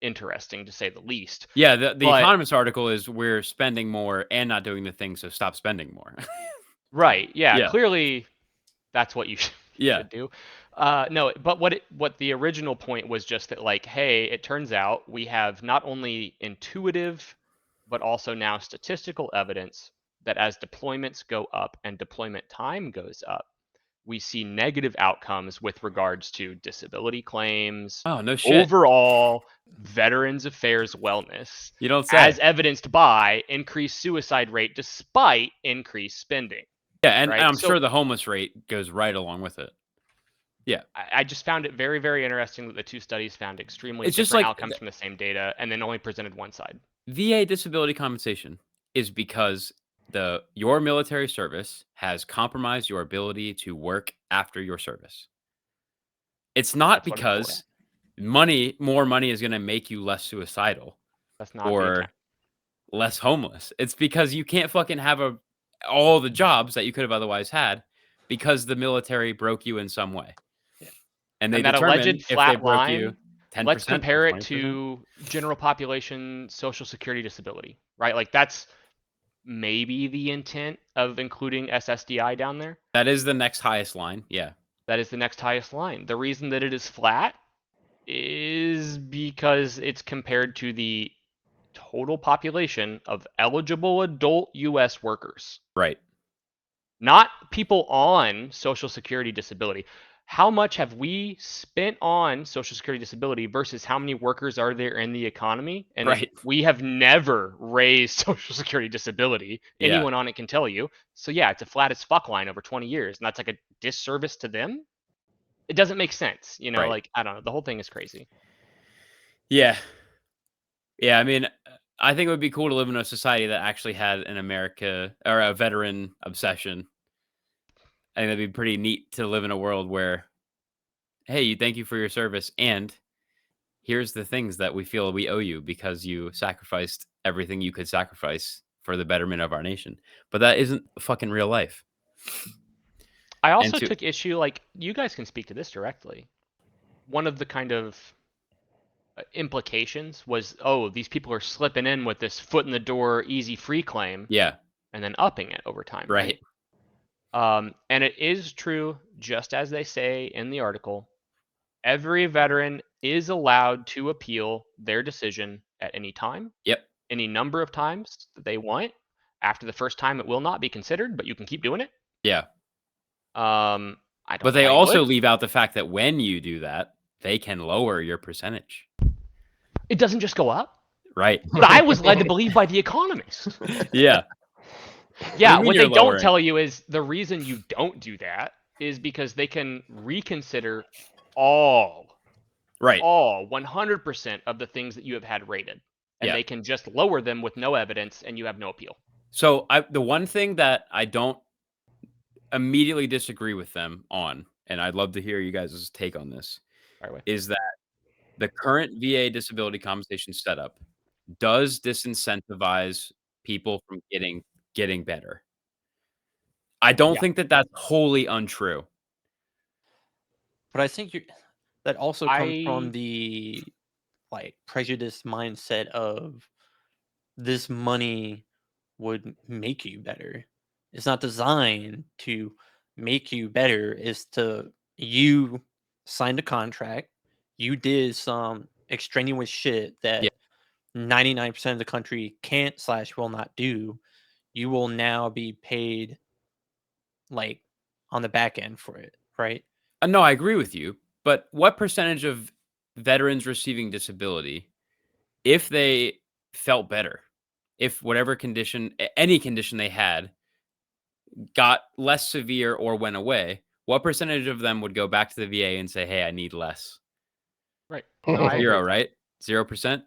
Speaker 4: interesting, to say the least.
Speaker 1: Yeah, the
Speaker 4: But-
Speaker 1: Economist article is we're spending more and not doing the thing, so stop spending more.
Speaker 4: Right. Yeah.
Speaker 1: Yeah.
Speaker 4: Clearly, that's what you should
Speaker 1: Yeah.
Speaker 4: do. No, but what the original point was just that, like, hey, it turns out we have not only intuitive, but also now statistical evidence that as deployments go up and deployment time goes up, we see negative outcomes with regards to disability claims,
Speaker 1: Oh, no shit.
Speaker 4: overall Veterans Affairs wellness,
Speaker 1: You don't say.
Speaker 4: as evidenced by increased suicide rate despite increased spending.
Speaker 1: Yeah, and
Speaker 4: right?
Speaker 1: I'm
Speaker 4: So-
Speaker 1: sure the homeless rate goes right along with it.
Speaker 4: I just found it very, very interesting that the two studies found extremely
Speaker 1: It's just
Speaker 4: different
Speaker 1: like-
Speaker 4: outcomes from the same data, and then only presented one side.
Speaker 1: VA disability compensation is because your military service has compromised your ability to work after your service. It's not
Speaker 4: That's what it's
Speaker 1: because more money is going to make you less suicidal
Speaker 4: That's not the
Speaker 1: or
Speaker 4: intent.
Speaker 1: less homeless. It's because you can't fucking have all the jobs that you could have otherwise had because the military broke you in some way.
Speaker 3: Yeah.
Speaker 1: And they
Speaker 4: And that
Speaker 1: determine
Speaker 4: alleged
Speaker 1: if they
Speaker 4: flat
Speaker 1: broke you
Speaker 4: line,
Speaker 1: 10%.
Speaker 4: let's compare it
Speaker 1: 20%.
Speaker 4: to general population Social Security disability, right? Like, that's maybe the intent of including SSDI down there.
Speaker 1: That is the next highest line. Yeah.
Speaker 4: That is the next highest line. The reason that it is flat is because it's compared to the total population of eligible adult U.S. workers,
Speaker 1: Right.
Speaker 4: not people on Social Security disability. How much have we spent on Social Security disability versus how many workers are there in the economy? And
Speaker 1: Right.
Speaker 4: we have never raised Social Security disability.
Speaker 1: Yeah.
Speaker 4: Anyone on it can tell you. So yeah, it's a flat as fuck line over 20 years. And that's like a disservice to them. It doesn't make sense. You know,
Speaker 1: Right.
Speaker 4: like, I don't know. The whole thing is crazy.
Speaker 1: Yeah. Yeah, I mean, I think it would be cool to live in a society that actually had an America or a veteran obsession. I think that'd be pretty neat to live in a world where, hey, thank you for your service, and here's the things that we feel we owe you because you sacrificed everything you could sacrifice for the betterment of our nation. But that isn't fucking real life.
Speaker 4: I also
Speaker 1: to-
Speaker 4: took issue, like, you guys can speak to this directly. One of the kind of implications was, oh, these people are slipping in with this foot in the door, easy free claim,
Speaker 1: Yeah,
Speaker 4: and then upping it over time.
Speaker 1: right.
Speaker 4: And it is true, just as they say in the article, every veteran is allowed to appeal their decision at any time,
Speaker 1: Yep.
Speaker 4: any number of times that they want. After the first time, it will not be considered, but you can keep doing it.
Speaker 1: Yeah.
Speaker 4: I don't
Speaker 1: But
Speaker 4: know
Speaker 1: they
Speaker 4: why you
Speaker 1: also
Speaker 4: would.
Speaker 1: leave out the fact that when you do that, they can lower your percentage.
Speaker 4: It doesn't just go up.
Speaker 1: Right.
Speaker 4: But I was led to believe by The Economist.
Speaker 1: Yeah.
Speaker 4: Yeah,
Speaker 1: mean
Speaker 4: what
Speaker 1: you're
Speaker 4: they don't
Speaker 1: lowering?
Speaker 4: tell you is the reason you don't do that is because they can reconsider all
Speaker 1: Right.
Speaker 4: 100% of the things that you have had rated. And
Speaker 1: Yeah.
Speaker 4: they can just lower them with no evidence and you have no appeal.
Speaker 1: So the one thing that I don't immediately disagree with them on, and I'd love to hear you guys' take on this, is that the current VA disability compensation setup does disincentivize people from getting better. I don't think that that's wholly untrue.
Speaker 3: But I think that also comes from
Speaker 4: I
Speaker 3: the like prejudiced mindset of this money would make you better. It's not designed to make you better. It's to you signed a contract, you did some extraneous shit that
Speaker 1: Yeah.
Speaker 3: 99% of the country can't / will not do. You will now be paid like on the back end for it, right?
Speaker 1: No, I agree with you. But what percentage of veterans receiving disability, if they felt better, if whatever condition, any condition they had, got less severe or went away, what percentage of them would go back to the VA and say, "Hey, I need less"?
Speaker 4: Right. No, I agree
Speaker 1: Zero,
Speaker 4: with that.
Speaker 1: right? 0%.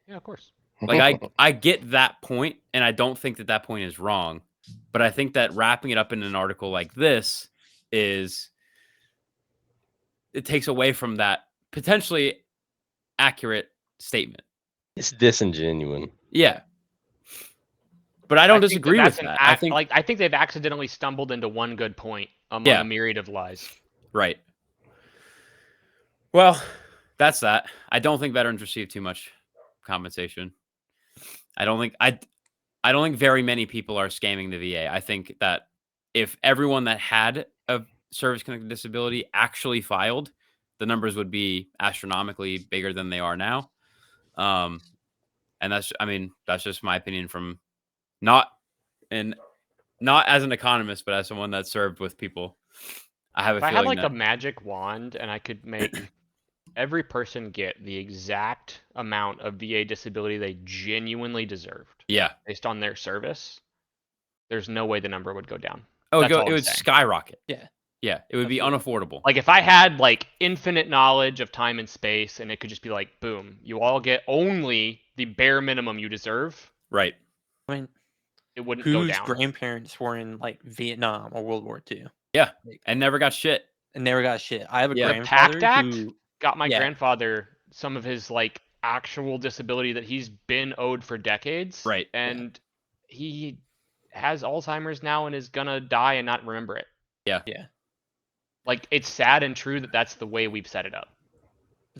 Speaker 4: Yeah, of course.
Speaker 1: Like I get that point, and I don't think that point is wrong. But I think that wrapping it up in an article like this it takes away from that potentially accurate statement.
Speaker 2: It's disingenuous.
Speaker 1: Yeah. But I don't
Speaker 4: think
Speaker 1: disagree with
Speaker 4: that's
Speaker 1: that.
Speaker 4: I think they've accidentally stumbled into one good point among a myriad of lies.
Speaker 1: Right. Well, that's that. I don't think veterans receive too much compensation. I don't think very many people are scamming the VA. I think that if everyone that had a service-connected disability actually filed, the numbers would be astronomically bigger than they are now. And that's just my opinion from not as an economist, but as someone that served with people. I have a
Speaker 4: If I
Speaker 1: feeling
Speaker 4: had like a magic wand and I could make every person get the exact amount of VA disability they genuinely deserved.
Speaker 1: Yeah.
Speaker 4: Based on their service, there's no way the number would go down.
Speaker 1: Oh,
Speaker 4: That's all
Speaker 1: it
Speaker 4: I'm
Speaker 1: would
Speaker 4: saying.
Speaker 1: skyrocket.
Speaker 3: Yeah.
Speaker 1: Yeah, it would be unaffordable.
Speaker 4: Like if I had like infinite knowledge of time and space and it could just be like, boom, you all get only the bare minimum you deserve.
Speaker 1: Right.
Speaker 3: I mean,
Speaker 4: it wouldn't go
Speaker 3: whose
Speaker 4: down.
Speaker 3: grandparents were in like Vietnam or World War II?
Speaker 1: Yeah,
Speaker 3: Like,
Speaker 1: and never got shit.
Speaker 3: and never got shit. I have a
Speaker 1: Yeah.
Speaker 3: grandfather
Speaker 4: PACT Act
Speaker 3: who
Speaker 4: got my
Speaker 3: yeah.
Speaker 4: grandfather some of his like actual disability that he's been owed for decades.
Speaker 1: Right.
Speaker 4: And he has Alzheimer's now and is gonna die and not remember it.
Speaker 1: Yeah.
Speaker 3: Yeah.
Speaker 4: Like it's sad and true that that's the way we've set it up.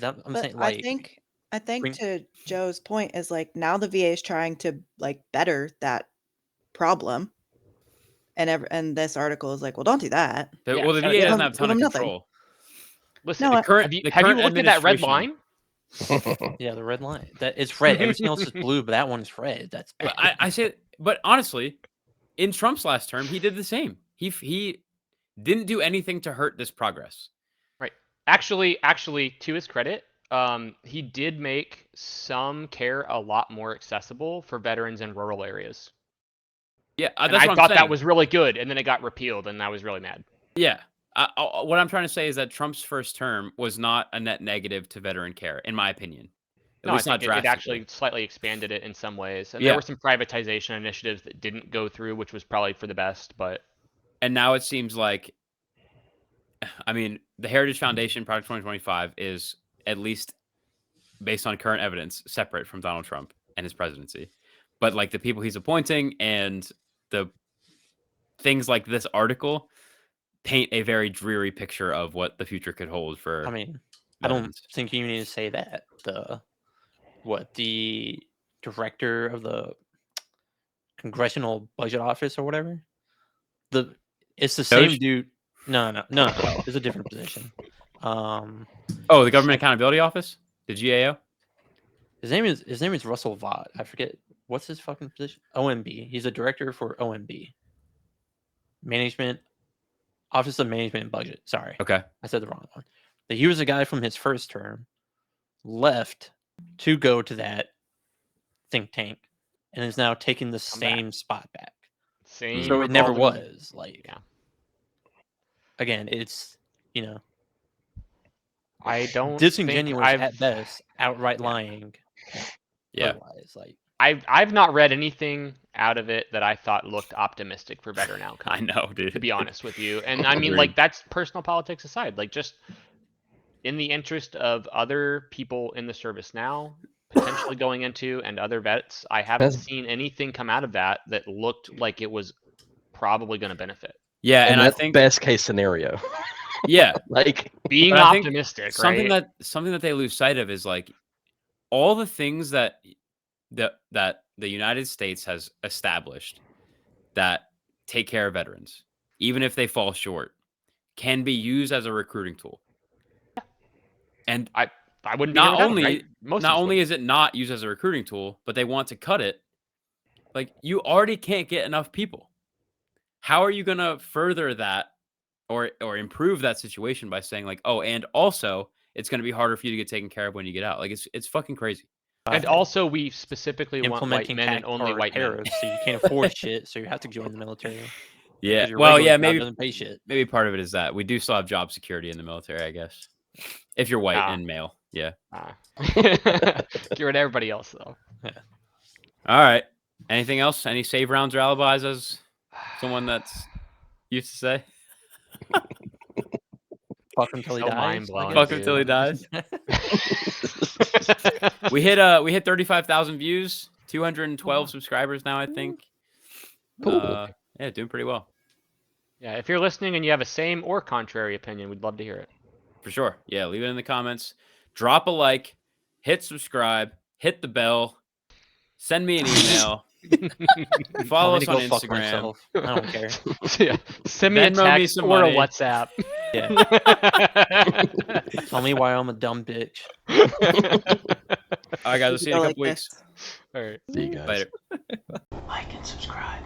Speaker 3: I'm
Speaker 8: But
Speaker 3: saying like
Speaker 8: I think
Speaker 3: bring-
Speaker 8: to Joe's point is like now the VA is trying to like better that problem. And this article is like, well, don't do that.
Speaker 1: The,
Speaker 4: Yeah,
Speaker 1: well, the
Speaker 4: shut
Speaker 1: VA
Speaker 4: it
Speaker 1: doesn't
Speaker 8: down.
Speaker 1: have a ton
Speaker 8: Give
Speaker 1: of
Speaker 8: 'em nothing.
Speaker 1: control.
Speaker 4: Listen,
Speaker 8: No,
Speaker 1: The current,
Speaker 4: have you looked at that red
Speaker 1: administration-
Speaker 4: line?
Speaker 3: yeah, the red line. That it's red. Everything else is blue, but that one's red. That's bad.
Speaker 1: I say, but honestly, in Trump's last term, he did the same. He didn't do anything to hurt this progress.
Speaker 4: Right. Actually, to his credit, he did make some care a lot more accessible for veterans in rural areas.
Speaker 1: Yeah,
Speaker 4: And
Speaker 1: that's
Speaker 4: I
Speaker 1: what I'm
Speaker 4: thought
Speaker 1: saying.
Speaker 4: that was really good, and then it got repealed, and I was really mad.
Speaker 1: Yeah. What I'm trying to say is that Trump's first term was not a net negative to veteran care, in my opinion. At
Speaker 4: No, I
Speaker 1: least not
Speaker 4: think it
Speaker 1: drastically.
Speaker 4: actually slightly expanded it in some ways. And
Speaker 1: Yeah.
Speaker 4: there were some privatization initiatives that didn't go through, which was probably for the best, but
Speaker 1: And now it seems like, I mean, the Heritage Foundation Project 2025 is, at least based on current evidence, separate from Donald Trump and his presidency. But like the people he's appointing and the things like this article paint a very dreary picture of what the future could hold for
Speaker 3: I mean, I don't
Speaker 1: veterans.
Speaker 3: think you need to say that. The director of the Congressional Budget Office or whatever. It's the same
Speaker 1: Doge?
Speaker 3: dude. No. It's a different position.
Speaker 1: Oh, the Government Accountability Office? The GAO?
Speaker 3: His name is Russell Vought. I forget what's his fucking position. OMB. He's a director for OMB. Management Office of Management and Budget. Sorry.
Speaker 1: Okay.
Speaker 3: I said the wrong one. But he was a guy from his first term, left to go to that think tank, and is now taking the same spot back.
Speaker 4: Same.
Speaker 3: So it never
Speaker 4: Republican-
Speaker 3: was. Like,
Speaker 4: Yeah.
Speaker 3: Again, it's
Speaker 4: I don't
Speaker 3: disingenuous
Speaker 4: think
Speaker 3: at best, outright lying.
Speaker 1: Yeah.
Speaker 3: Otherwise, like
Speaker 4: I've not read anything out of it that I thought looked optimistic for better now.
Speaker 1: I know, dude.
Speaker 4: To be honest with you, and I mean,
Speaker 1: Agreed.
Speaker 4: like, that's personal politics aside. Like, just in the interest of other people in the service now, potentially going into, and other vets, I haven't seen anything come out of that that looked like it was probably going to benefit.
Speaker 1: Yeah, and I
Speaker 2: that's
Speaker 1: think
Speaker 2: best case scenario.
Speaker 1: yeah,
Speaker 2: Like
Speaker 4: Being
Speaker 1: But I think
Speaker 4: optimistic,
Speaker 1: something
Speaker 4: right?
Speaker 1: that they lose sight of is like all the things that the United States has established that take care of veterans, even if they fall short, can be used as a recruiting tool. And
Speaker 4: I wouldn't be
Speaker 1: not
Speaker 4: here without them,
Speaker 1: only
Speaker 4: right? Most of
Speaker 1: not
Speaker 4: us
Speaker 1: only
Speaker 4: would.
Speaker 1: is it not used as a recruiting tool, but they want to cut it. Like, you already can't get enough people. How are you going to further that or improve that situation by saying like, oh, and also it's going to be harder for you to get taken care of when you get out? Like, it's fucking crazy.
Speaker 4: And also, we specifically want white
Speaker 3: implementing
Speaker 4: men and only white men.
Speaker 3: tariffs, so you can't afford shit, so you have to join the military.
Speaker 1: Yeah.
Speaker 3: 'Cause your
Speaker 1: Well,
Speaker 3: regular
Speaker 1: yeah,
Speaker 3: job
Speaker 1: maybe
Speaker 3: doesn't pay shit.
Speaker 1: maybe part of it is that we do still have job security in the military, I guess. If you're white
Speaker 4: Ah.
Speaker 1: and male. Yeah.
Speaker 4: Get rid of everybody else, though.
Speaker 1: All right. Anything else? Any save rounds or alibis, as someone that's used to say?
Speaker 3: Fuck him till he
Speaker 4: So
Speaker 3: dies.
Speaker 4: mind-blowing,
Speaker 1: Fuck him till he dies. We hit 35,000 views, 212 subscribers now, I think.
Speaker 2: Cool.
Speaker 1: Yeah, doing pretty well.
Speaker 4: Yeah, if you're listening and you have a same or contrary opinion, we'd love to hear it.
Speaker 1: For sure. Yeah, leave it in the comments. Drop a like, hit subscribe, hit the bell, send me an email. Follow us on
Speaker 3: Fuck
Speaker 1: Instagram.
Speaker 3: myself. I don't care.
Speaker 4: Yeah. Send me a
Speaker 1: Venmo me
Speaker 4: text
Speaker 1: some
Speaker 4: or
Speaker 1: money.
Speaker 4: a WhatsApp.
Speaker 3: Yeah. Tell me why I'm a dumb bitch.
Speaker 1: All right, guys. We'll see you in a couple weeks.
Speaker 2: See you guys.
Speaker 1: Later.
Speaker 9: Like and subscribe.